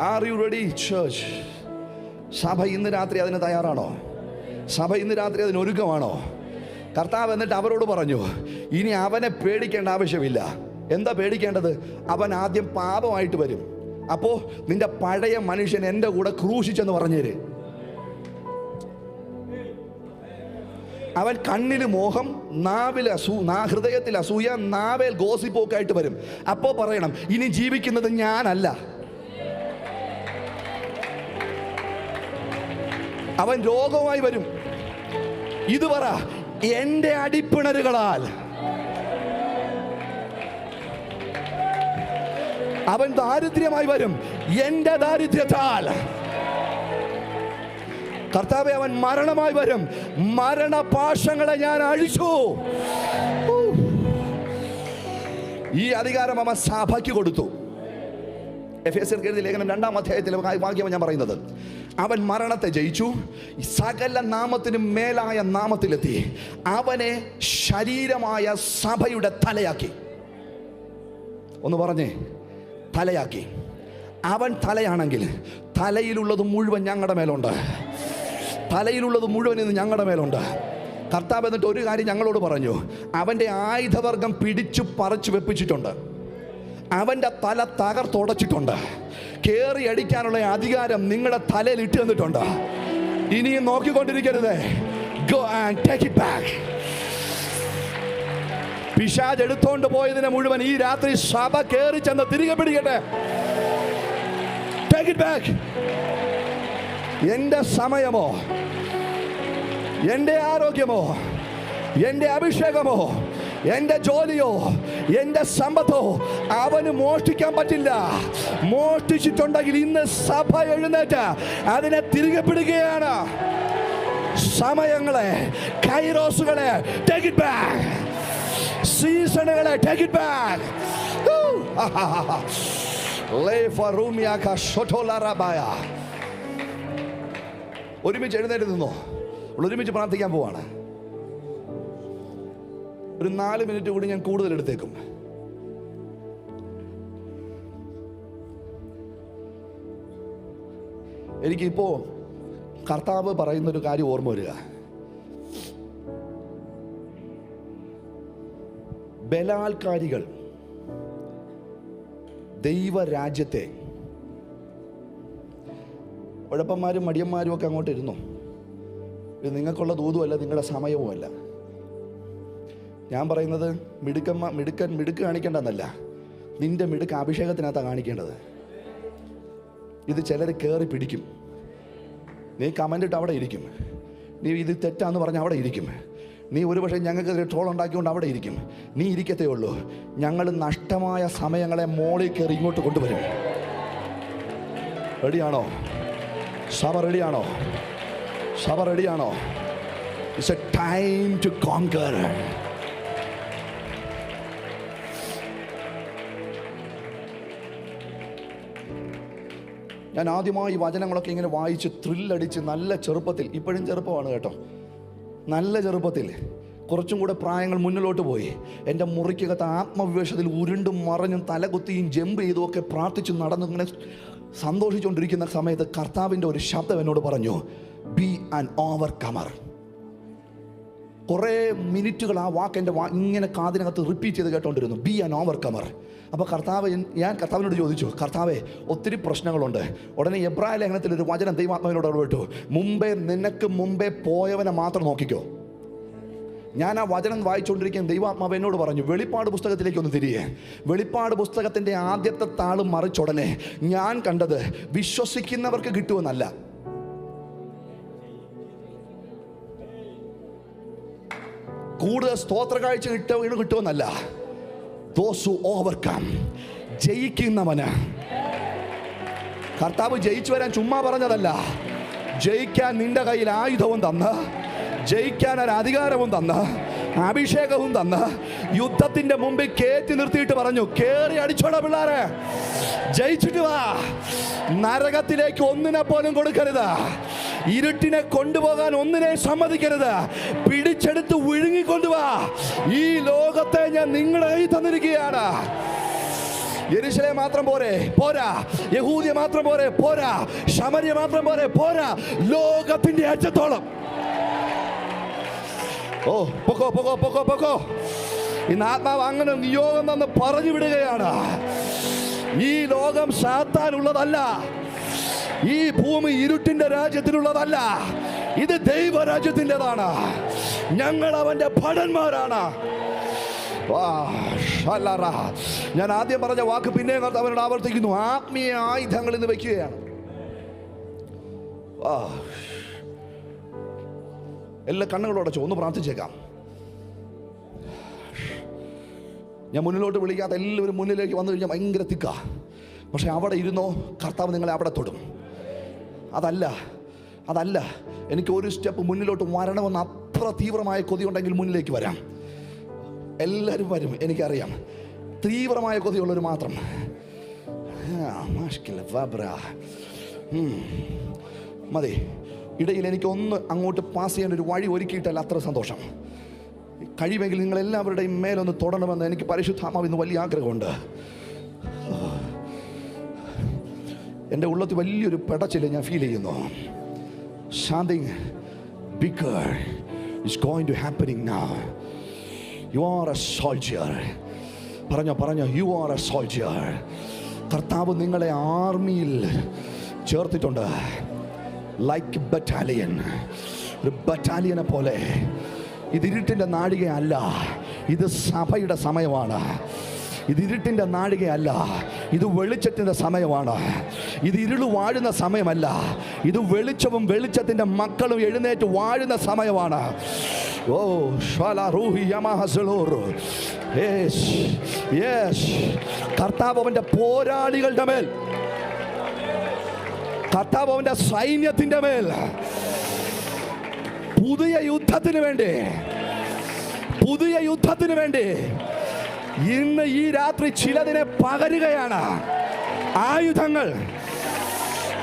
Are you ready church? സഭ ഇന്ന് രാത്രി അതിന് തയ്യാറാണോ? സഭ ഇന്ന് രാത്രി അതിന് ഒരുക്കമാണോ? കർത്താവ് എന്നിട്ട് അവരോട് പറഞ്ഞു, ഇനി അവനെ പേടിക്കേണ്ട ആവശ്യമില്ല. എന്താ പേടിക്കേണ്ടത്? അവൻ ആദ്യം പാപമായിട്ട് വരും. അപ്പോൾ നിന്റെ പഴയ മനുഷ്യൻ എൻ്റെ കൂടെ ക്രൂശിച്ചെന്ന് പറഞ്ഞേര്. അവൻ കണ്ണിൽ മോഹം, നാവിൽ ഹൃദയത്തിൽ അസൂയ, നാവേൽ ഗോസിപ്പോക്കായിട്ട് വരും. അപ്പോൾ പറയണം, ഇനി ജീവിക്കുന്നത് ഞാനല്ല. അവൻ രോഗമായി വരും. ഇത് പറ, എൻ്റെ അടിപ്പിണരുകളാൽ. അവൻ ദാരിദ്ര്യമായി വരും, എൻ്റെ ദാരിദ്ര്യത്താൽ. കർത്താവേ, അവൻ മരണമായി വരും, മരണപാശങ്ങളെ ഞാൻ അഴിച്ചു. ഈ അധികാരം അവൻ സഭയ്ക്ക് കൊടുത്തു. എഫേസ്യർക്ക് എഴുതിയ ലേഖനം 2-ാം അധ്യായത്തിലെ വാക്യം ഞാൻ പറയുന്നത്, അവൻ മരണത്തെ ജയിച്ചു, സകല നാമത്തിനും മേലായ നാമത്തിലെത്തി, അവനെ ശരീരമായ സഭയുടെ തലയാക്കി. ഒന്ന് പറഞ്ഞേ, തലയാക്കി. അവൻ തലയാണെങ്കിൽ തലയിലുള്ളത് മുഴുവൻ ഞങ്ങളുടെ മേലുണ്ട്. തലയിലുള്ളത് മുഴുവൻ ഇന്ന് ഞങ്ങളുടെ മേലുണ്ട്. കർത്താവ് എന്നിട്ട് ഒരു കാര്യം ഞങ്ങളോട് പറഞ്ഞു, അവൻ്റെ ആയുധവർഗം പിടിച്ചു പറിച്ചു വെപ്പിച്ചിട്ടുണ്ട്. അവൻ്റെ തല തകർത്തുടച്ചിട്ടുണ്ട്. കേറി അടിക്കാനുള്ള അധികാരം നിങ്ങളുടെ തലയിൽ ഇട്ട് തന്നിട്ടുണ്ട്. ഇനിയും നോക്കിക്കൊണ്ടിരിക്കരുത്. Go and take it back. പിശാച് എടുത്തോണ്ട് പോയതിനെ മുഴുവൻ ഈ രാത്രി സഭ കേറി ചെന്ന് തിരികെ പിടിക്കട്ടെ. Take it back. എൻ്റെ സമയമോ, എൻ്റെ ആരോഗ്യമോ, എൻ്റെ അഭിഷേകമോ, എൻ്റെ ജോലിയോ, എൻ്റെ സമ്പത്തോ അവന് മോഷ്ടിക്കാൻ പറ്റില്ല. മോഷ്ടിച്ചിട്ടുണ്ടെങ്കിൽ ഇന്ന് സഭ എഴുന്നേറ്റ് അതിനെ തിരികെ പിടിക്കുകയാണ്. സമയങ്ങളെ, കൈറോസുകളെ take it back. സീസണുകളെ take it back. ഒരുമിച്ച് എഴുന്നേറ്റ് നിന്നോ. ഒരുമിച്ച് പ്രാർത്ഥിക്കാൻ പോവാണ്. ഒരു 4 മിനിറ്റ് കൂടി ഞാൻ കൂടുതൽ എടുത്തേക്കും. എനിക്കിപ്പോ കർത്താവ് പറയുന്നൊരു കാര്യം ഓർമ്മ വരിക. ബലാൽക്കാരികൾ ദൈവരാജ്യത്തെ, ഉഴപ്പന്മാരും മടിയന്മാരും ഒക്കെ അങ്ങോട്ട് ഇരുന്നു. ഇത് നിങ്ങൾക്കുള്ള ദൂതുമല്ല, നിങ്ങളുടെ സമയവുമല്ല. ഞാൻ പറയുന്നത് മിടുക്ക് കാണിക്കേണ്ടതെന്നല്ല, നിന്റെ മിടുക്ക് അഭിഷേകത്തിനകത്താണ് കാണിക്കേണ്ടത്. ഇത് ചിലർ കയറി പിടിക്കും. നീ കമൻ്റ് ഇട്ട് അവിടെ ഇരിക്കും. നീ ഇത് തെറ്റാന്ന് പറഞ്ഞ് അവിടെ ഇരിക്കും. നീ ഒരുപക്ഷെ ഞങ്ങൾക്ക് ട്രോൾ ഉണ്ടാക്കിക്കൊണ്ട് അവിടെ ഇരിക്കും. നീ ഇരിക്കത്തേ ഉള്ളൂ. ഞങ്ങൾ നഷ്ടമായ സമയങ്ങളെ മോളിൽ കയറി ഇങ്ങോട്ട് കൊണ്ടുവരും. റെഡിയാണോ? സഭ റെഡിയാണോ? സഭ റെഡിയാണോ? It's a time to conquer. ഞാൻ ആദ്യമായി വചനങ്ങളൊക്കെ ഇങ്ങനെ വായിച്ച് ത്രില്ലടിച്ച് നല്ല ചെറുപ്പത്തിൽ, ഇപ്പോഴും ചെറുപ്പമാണ് കേട്ടോ, നല്ല ചെറുപ്പത്തിൽ കുറച്ചും കൂടെ പ്രായങ്ങൾ മുന്നിലോട്ട് പോയി എൻ്റെ മുറിക്കകത്ത് ആത്മവിവേശത്തിൽ ഉരുണ്ടും മറഞ്ഞും തലകുത്തിയും ജമ്പ് ചെയ്തും ഒക്കെ പ്രാർത്ഥിച്ച് നടന്ന് ഇങ്ങനെ സന്തോഷിച്ചുകൊണ്ടിരിക്കുന്ന സമയത്ത് കർത്താവിൻ്റെ ഒരു ശബ്ദം എന്നോട് പറഞ്ഞു, ബി ആൻ ഓവർകമർ. കുറേ മിനിറ്റുകൾ ആ വാക്ക് എൻ്റെ ഇങ്ങനെ കാതിനകത്ത് റിപ്പീറ്റ് ചെയ്ത് കേട്ടോണ്ടിരുന്നു, ബി ആൻ ഓവർകമർ. അപ്പോൾ ഞാൻ കർത്താവിനോട് ചോദിച്ചു, കർത്താവേ, ഒത്തിരി പ്രശ്നങ്ങളുണ്ട്. ഉടനെ എബ്രായ ലേഖനത്തിൽ ഒരു വചനം ദൈവാത്മാവിനോട് ഇടപെട്ടു, നിനക്ക് മുമ്പേ പോയവനെ മാത്രം നോക്കിക്കോ. ഞാൻ ആ വചനം വായിച്ചുകൊണ്ടിരിക്കുന്ന ദൈവാത്മാവ് എന്നോട് പറഞ്ഞു, വെളിപ്പാട് പുസ്തകത്തിലേക്ക് ഒന്ന് തിരികെ. വെളിപ്പാട് പുസ്തകത്തിൻ്റെ ആദ്യത്തെ താള് മറിച്ചുടനെ ഞാൻ കണ്ടത് വിശ്വസിക്കുന്നവർക്ക് കിട്ടുമെന്നല്ല, കൂടുതൽ സ്തോത്ര കാഴ്ച കിട്ടുമെന്നല്ല, those who overcome, ജയിക്കുന്നവന്. കർത്താവ് ജയിച്ചു വരാൻ ചുമ്മാ പറഞ്ഞതല്ല, ജയിക്കാൻ നിന്റെ കയ്യിൽ ആയുധവും തന്ന്, ജയിക്കാൻ ഒരു അധികാരവും തന്ന്, അഭിഷേകവും തന്ന്, യുദ്ധത്തിന്റെ മുമ്പിൽ കയറ്റി നിർത്തിയിട്ട് പറഞ്ഞു, കേറി അടിച്ചോടാ പിള്ളേരെ, ജയിച്ചിട്ട് വാ. നരകത്തിലേക്ക് ഒന്നിനെ പോലും കൊടുക്കരുത്. ഇരുട്ടിനെ കൊണ്ടുപോകാൻ ഒന്നിനെ സമ്മതിക്കരുത്. പിടിച്ചെടുത്ത് വിഴുങ്ങിക്കൊണ്ടുവാ. ഈ ലോകത്തെ ഞാൻ നിങ്ങളുടെ കയ്യിൽ തന്നിരിക്കുകയാണ്. യെരൂശലേം മാത്രം പോരാ, യഹൂദ്യ മാത്രം പോരാ, ശമര്യ മാത്രം പോരാ, ലോകത്തിന്റെ അറ്റത്തോളം. ഓ പൊക്കോ. ഇന്ന് ആത്മാവ് അങ്ങനെ നിയോഗം തന്ന് പറഞ്ഞു വിടുകയാണ്. ഈ ലോകം സാത്താനുള്ളതല്ല, ഈ ഭൂമി ഇരുട്ടിന്റെ രാജ്യത്തിനുള്ളതല്ല, ഇത് ദൈവരാജ്യത്തിൻ്റെതാണ്. ഞങ്ങൾ അവന്റെ ഭടന്മാരാണ്. ഞാൻ ആദ്യം പറഞ്ഞ വാക്ക് പിന്നെ അവരോട് ആവർത്തിക്കുന്നു. ആത്മീയ ആയുധങ്ങൾ ഇന്ന് വയ്ക്കുകയാണ്. എല്ലാ കണ്ണുകളോടച്ചു ഒന്ന് പ്രാർത്ഥിച്ചേക്കാം. ഞാൻ മുന്നിലോട്ട് വിളിക്കാത്ത എല്ലാവരും മുന്നിലേക്ക് വന്നു കഴിഞ്ഞാൽ ഭയങ്കര തിക്കാ. പക്ഷെ അവിടെ ഇരുന്നോ, കർത്താവ് നിങ്ങളെ അവിടെ തൊടും. അതല്ല എനിക്ക് ഒരു സ്റ്റെപ്പ് മുന്നിലോട്ട് വരണമെന്ന് അത്ര തീവ്രമായ കൊതിയുണ്ടെങ്കിൽ മുന്നിലേക്ക് വരാം. എല്ലാവരും വരും, എനിക്കറിയാം. തീവ്രമായ കൊതിയുള്ളവർ മാത്രം. മതി. ഇടയിൽ എനിക്കൊന്ന് അങ്ങോട്ട് പാസ് ചെയ്യാൻ ഒരു വഴി ഒരുക്കിയിട്ടല്ല അത്ര സന്തോഷം. കഴിയുമെങ്കിൽ നിങ്ങൾ എല്ലാവരുടെയും മേലൊന്ന് തൊടണമെന്ന് എനിക്ക് പരിശുദ്ധാത്മാവിൽ നിന്ന് വലിയ ആഗ്രഹമുണ്ട്. എൻ്റെ ഉള്ളത്തിൽ വലിയൊരു പെടച്ചില് ഞാൻ ഫീൽ ചെയ്യുന്നു. Something bigger is going to happening now. You are a soldier. പറഞ്ഞോ, you are a soldier. കർത്താവ് നിങ്ങളെ ആർമിയിൽ ചേർത്തിട്ടുണ്ട്. ലൈക്ക് ബറ്റാലിയൻ, ഒരു ബറ്റാലിയനെ പോലെ. ഇത് ഇരുട്ടിൻ്റെ നാഴികയല്ല, ഇത് സഭയുടെ സമയമാണ്. ഇത് ഇരുട്ടിൻ്റെ നാഴികയല്ല, ഇത് വെളിച്ചത്തിൻ്റെ സമയമാണ്. ഇത് ഇരുള് വാഴുന്ന സമയമല്ല, ഇത് വെളിച്ചവും വെളിച്ചത്തിൻ്റെ മക്കളും എഴുന്നേറ്റ് വാഴുന്ന സമയമാണ്. ഓ കർത്താവ് അവൻ്റെ പോരാളികളുടെ മേൽ, കർത്താവ് അവൻ്റെ സൈന്യത്തിൻ്റെ മേൽ പുതിയ യുദ്ധത്തിന് വേണ്ടി ഇന്ന് ഈ രാത്രി ചിലതിനെ പകരുകയാണ്. ആയുധങ്ങൾ,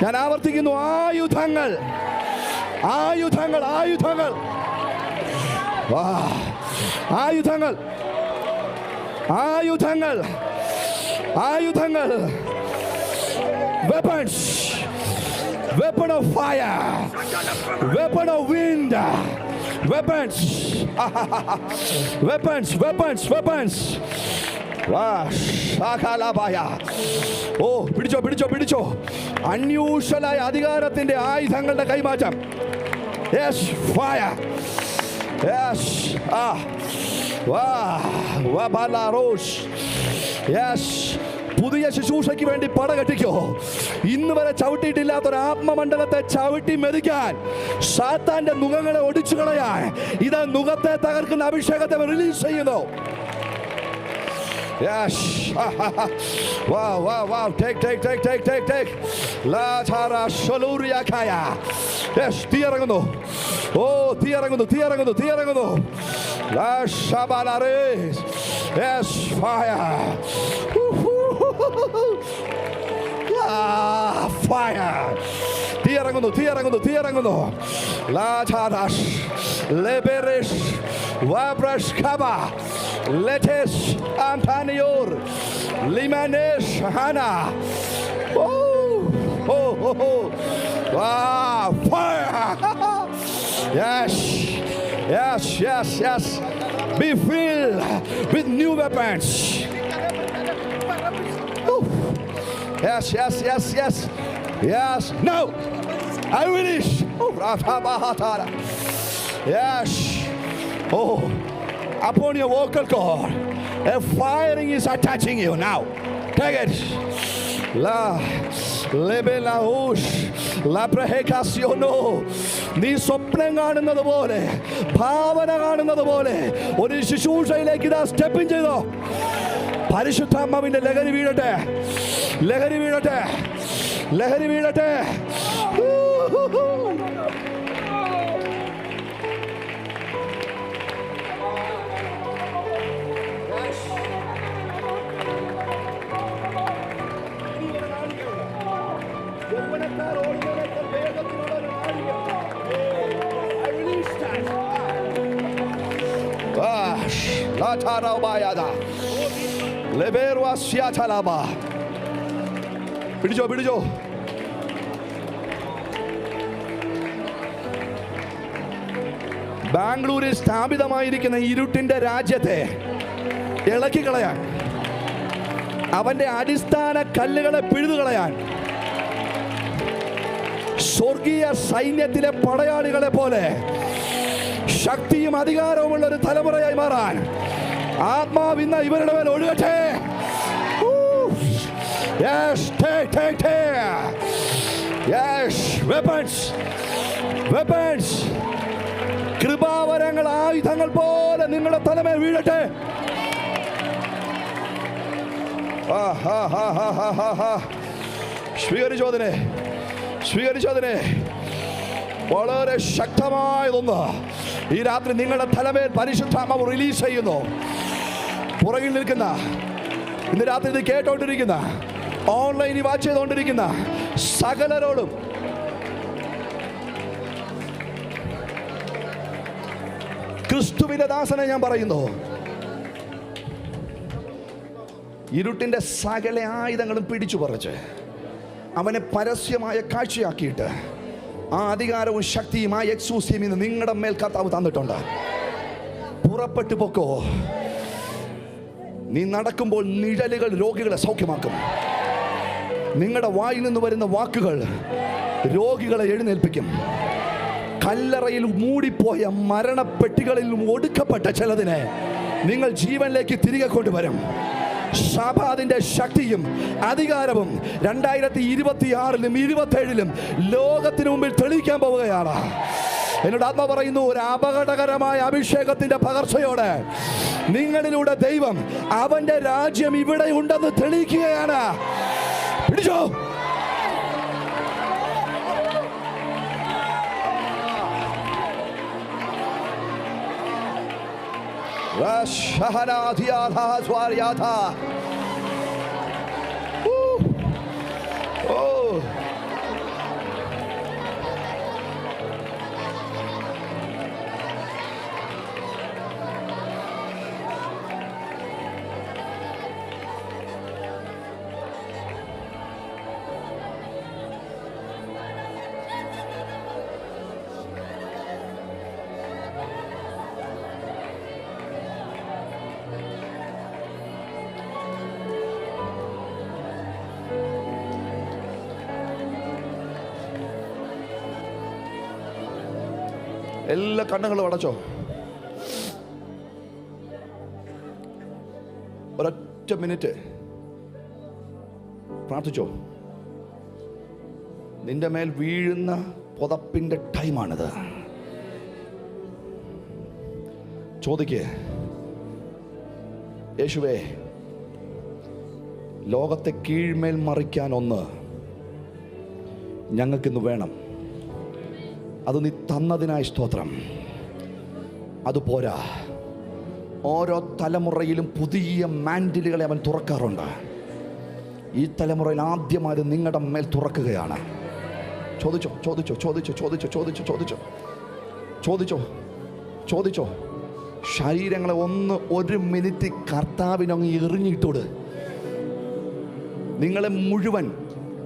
ഞാൻ ആവർത്തിക്കുന്നു, ആയുധങ്ങൾ. Weapon of fire, weapon of wind, weapons. ഓ പിടിച്ചോ. അൺയൂഷ്വലായ അധികാരത്തിന്റെ ആയുധങ്ങളുടെ കൈമാറ്റം. Yes, fire. Yes, yes. പുതിയ ശുശ്രൂഷയ്ക്ക് വേണ്ടി പടകെട്ടിക്കോ. ഇന്ന് വരെ ചവിട്ടിയിട്ടില്ലാത്തൊരു ആത്മമണ്ഡലത്തെ ചവിട്ടി മെതിക്കാൻ, സാത്താന്റെ നുഖങ്ങളെ ഒടിച്ചു കളയാൻ ഇത് നുഖത്തെ തകർക്കുന്ന അഭിഷേകത്തെ റിലീസ് ചെയ്യുന്നു. Yes. Wow. Take. La tara sholuria kaya. Yes, തീയിറങ്ങുന്നു. തീയിറങ്ങുന്നു. La shabalare. Yes, fire. Fire. തീയിറങ്ങുന്നു. La tarash. Leberesh. Wabrash kaba. Letes Antanior Limanesh Hana. Oh. Wow, fire. Yes. Be filled with new weapons. Yes. No, I finish. Yes. Upon your vocal cord, a firing is attaching you now. Take it. La lebelaush la prehekasiono. നീ സ്വപ്നം കാണുന്നത് പോലെ, ഭാവന കാണുന്നത് പോലെ ഒരു ശുശ്രൂഷയിലേക്ക് ഇതാ step ചെയ്തോ. പരിശുദ്ധാത്മാവിന്റെ ലഹരി വീഴട്ടെ. പിടിച്ചോ പിടിച്ചോ. ബാംഗ്ലൂരിൽ സ്ഥാപിതമായിരിക്കുന്ന ഇരുട്ടിന്റെ രാജ്യത്തെ ഇളക്കി കളയാൻ, അവന്റെ അടിസ്ഥാന കല്ലുകളെ പിഴുതുകളയാൻ സ്വർഗീയ സൈന്യത്തിലെ പടയാളികളെ പോലെ ശക്തിയും അധികാരവുമുള്ള ഒരു തലമുറയായി മാറാൻ ആത്മാവ് ഇന്ന് ഇവരുടെ മേൽ ഒഴുകട്ടെ. Yes, take. Yes, weapons. കൃപാവരങ്ങൾ ആയുധങ്ങൾ പോലെ നിങ്ങളുടെ തലമേൽ വീഴട്ടെ. സ്വീകരിച്ചോതിനെ വളരെ ശക്തമായതൊന്ന് ഈ രാത്രി നിങ്ങളുടെ തലമേൽ പരിശുദ്ധാത്മാവ് റിലീസ് ചെയ്യുന്നു. പുറകിൽ നിൽക്കുന്ന, ഇന്ന് രാത്രി ഇത് കേട്ടോണ്ടിരിക്കുന്ന, ഓൺലൈനിൽ വാച്ച് ചെയ്തുകൊണ്ടിരിക്കുന്ന സകലരോടും ക്രിസ്തുവിന്റെ ദാസനെ ഞാൻ പറയുന്നു, ഇരുട്ടിന്റെ സകല ആയുധങ്ങളും പിടിച്ചു പറിച്ച് അവനെ പരസ്യമായ കാഴ്ചയാക്കിയിട്ട് ആ അധികാരവും ശക്തിയും ആ എക്സൂസിയും ഇന്ന് നിങ്ങളുടെ മേൽ കർത്താവ് തന്നിട്ടുണ്ട്. പുറപ്പെട്ടു പൊക്കോ. നീ നടക്കുമ്പോൾ നിഴലുകൾ രോഗികളെ സൗഖ്യമാക്കും. നിങ്ങളുടെ വായിൽ നിന്ന് വരുന്ന വാക്കുകൾ രോഗികളെ എഴുന്നേൽപ്പിക്കും. കല്ലറയിൽ മൂടിപ്പോയ മരണപ്പെട്ടികളിൽ ഒടുക്കപ്പെട്ട ചിലതിനെ നിങ്ങൾ ജീവനിലേക്ക് തിരികെ കൊണ്ടുവരും. സഭ അതിൻ്റെ ശക്തിയും അധികാരവും 2026-ലും 2027-ലും ലോകത്തിന് മുമ്പിൽ തെളിയിക്കാൻ പോവുകയാണ്. എന്നോട് ആത്മ പറയുന്നു, ഒരു അപകടകരമായ അഭിഷേകത്തിന്റെ പകർച്ചയോടെ നിങ്ങളിലൂടെ ദൈവം അവന്റെ രാജ്യം ഇവിടെ ഉണ്ടെന്ന് തെളിയിക്കുകയാണ്. പിടിച്ചോ. എല്ലാ കണ്ണുകളും അടച്ചോ. ഒരൊറ്റ മിനിറ്റ് പ്രാർത്ഥിച്ചോ. നിന്റെ മേൽ വീഴുന്ന പുതപ്പിന്റെ ടൈമാണിത്. ചോദിക്കേ, യേശുവേ, ലോകത്തെ കീഴ്മേൽ മറിക്കാൻ ഒന്ന് ഞങ്ങൾക്കിന്ന് വേണം. അത് നീ തന്നതിനായി സ്തോത്രം. അതുപോരാ, ഓരോ തലമുറയിലും പുതിയ മാൻഡിലുകളെ അവൻ തുറക്കാറുണ്ട്. ഈ തലമുറയിൽ ആദ്യമായി നിങ്ങളുടെ മേൽ തുറക്കുകയാണ്. ചോദിച്ചോ ചോദിച്ചോ ചോദിച്ചോ ചോദിച്ചോ ചോദിച്ചോ ചോദിച്ചോ ചോദിച്ചോ ചോദിച്ചോ. ശരീരങ്ങളെ ഒരു മിനിറ്റ് കർത്താവിനങ്ങ് എറിഞ്ഞിട്ടോട്. നിങ്ങളെ മുഴുവൻ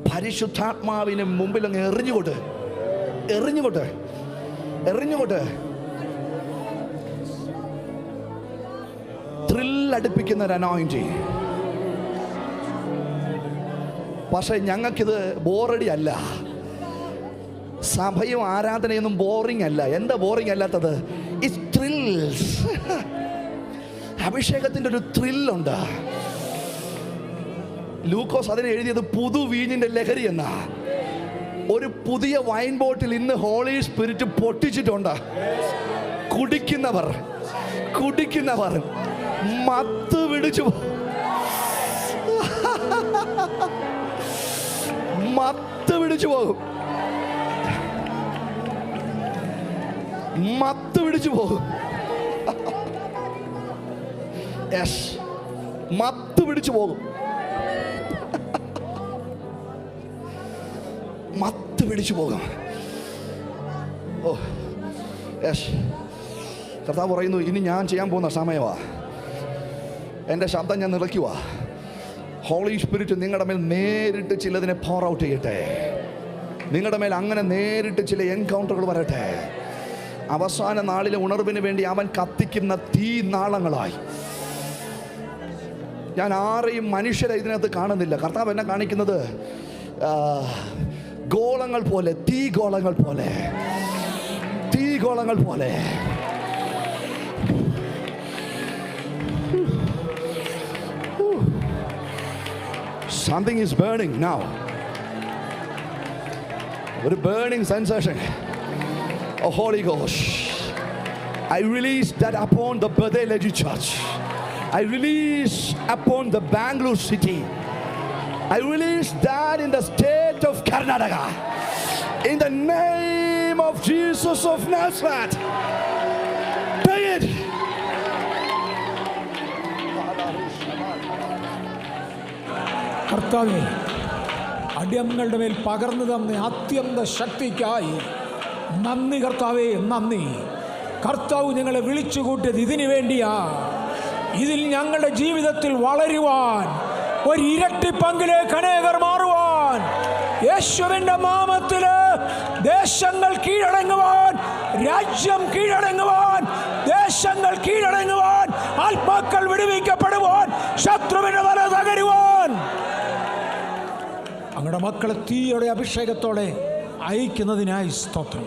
പരിശുദ്ധാത്മാവിന് മുമ്പിൽ അങ്ങ് എറിഞ്ഞുകൊണ്ട് എറിഞ്ഞുകൊണ്ട് എറിഞ്ഞുകൊണ്ട് ത്രില്ലടിപ്പിക്കുന്ന ഒരു അനോയിന്റിങ്. പക്ഷെ ഞങ്ങൾക്കിത് ബോറടി അല്ല. സഭയും ആരാധനയൊന്നും ബോറിംഗ് അല്ല. എന്താ ബോറിംഗ് അല്ലാത്തത്? It's thrills. അഭിഷേകത്തിൻ്റെ ഒരു ത്രില്ലുണ്ട്. ലൂക്കോസ് അതിനെ എഴുതിയത് പുതുവീഞ്ഞിന്റെ ലഹരി എന്നാ. ഒരു പുതിയ വൈൻ ബോട്ടിൽ ഇന്ന് ഹോളി സ്പിരിറ്റ് പൊട്ടിച്ചിട്ടുണ്ട്. കുടിക്കുന്നവർ മത്ത് പിടിച്ചു മത്ത് പിടിച്ചു പോകും. മത്ത് പിടിച്ചു പോകും. മത്ത് പിടിച്ചു പോകും. മത്ത് പിടിച്ചു പോകും. Oh yes. കർത്താവ് പറയുന്നു, ഇനി ഞാൻ ചെയ്യാൻ പോകുന്ന സമയമാ. എൻ്റെ ശബ്ദം ഞാൻ നിറയ്ക്കുവാ. ഹോളി സ്പിരിറ്റ് നിങ്ങളുടെ മേൽ നേരിട്ട് ചിലതിനെ pour out ചെയ്യട്ടെ. നിങ്ങളുടെ മേൽ അങ്ങനെ നേരിട്ട് ചില എൻകൗണ്ടറുകൾ വരട്ടെ. അവസാന നാളിലെ ഉണർവിന് വേണ്ടി അവൻ കത്തിക്കുന്ന തീ നാളങ്ങളായി. ഞാൻ ആരെയും മനുഷ്യരെ ഇതിനകത്ത് കാണുന്നില്ല. കർത്താവ് എന്നെ കാണിക്കുന്നത് ഗോളങ്ങൾ പോലെ, തീഗോളങ്ങൾ പോലെ, തീഗോളങ്ങൾ പോലെ. Something is burning now. ഒരു burning sensation. Oh Holy Ghost, I release that upon the Bethel Church. I release upon the Bangalore city. I release that in the state of Karnataka. In the name of Jesus of Nazareth. Take it. കർത്താവേ, അടിയങ്ങളുടെ മേൽ പകർന്നു തന്ന അത്യന്ത ശക്തിക്കായി നന്ദി കർത്താവേ, നന്ദി. കർത്താവ് ഞങ്ങളെ വിളിച്ചു കൂട്ടിയത് ഇതിനു വേണ്ടിയാ. ഇതിൽ ഞങ്ങളുടെ ജീവിതത്തിൽ വളരുവാൻ, ഒരു ഇരട്ടി പങ്കിലേക്ക് അനേകർ മാറുവാൻ, യേശുവിൻ്റെ നാമത്തില് ദേശങ്ങൾ കീഴടങ്ങുവാൻ, രാജ്യം കീഴടങ്ങുവാൻ, ദേശങ്ങൾ കീഴടങ്ങുവാൻ, ആത്മാക്കൾ വിടുവിക്കപ്പെടുവാൻ, ശത്രുവിന്റെ വല തകരുവാൻ, അങ്ങയുടെ മക്കളെ തീയോടെ അഭിഷേകത്തോടെ അയക്കുന്നതിനായി സ്തോത്രം.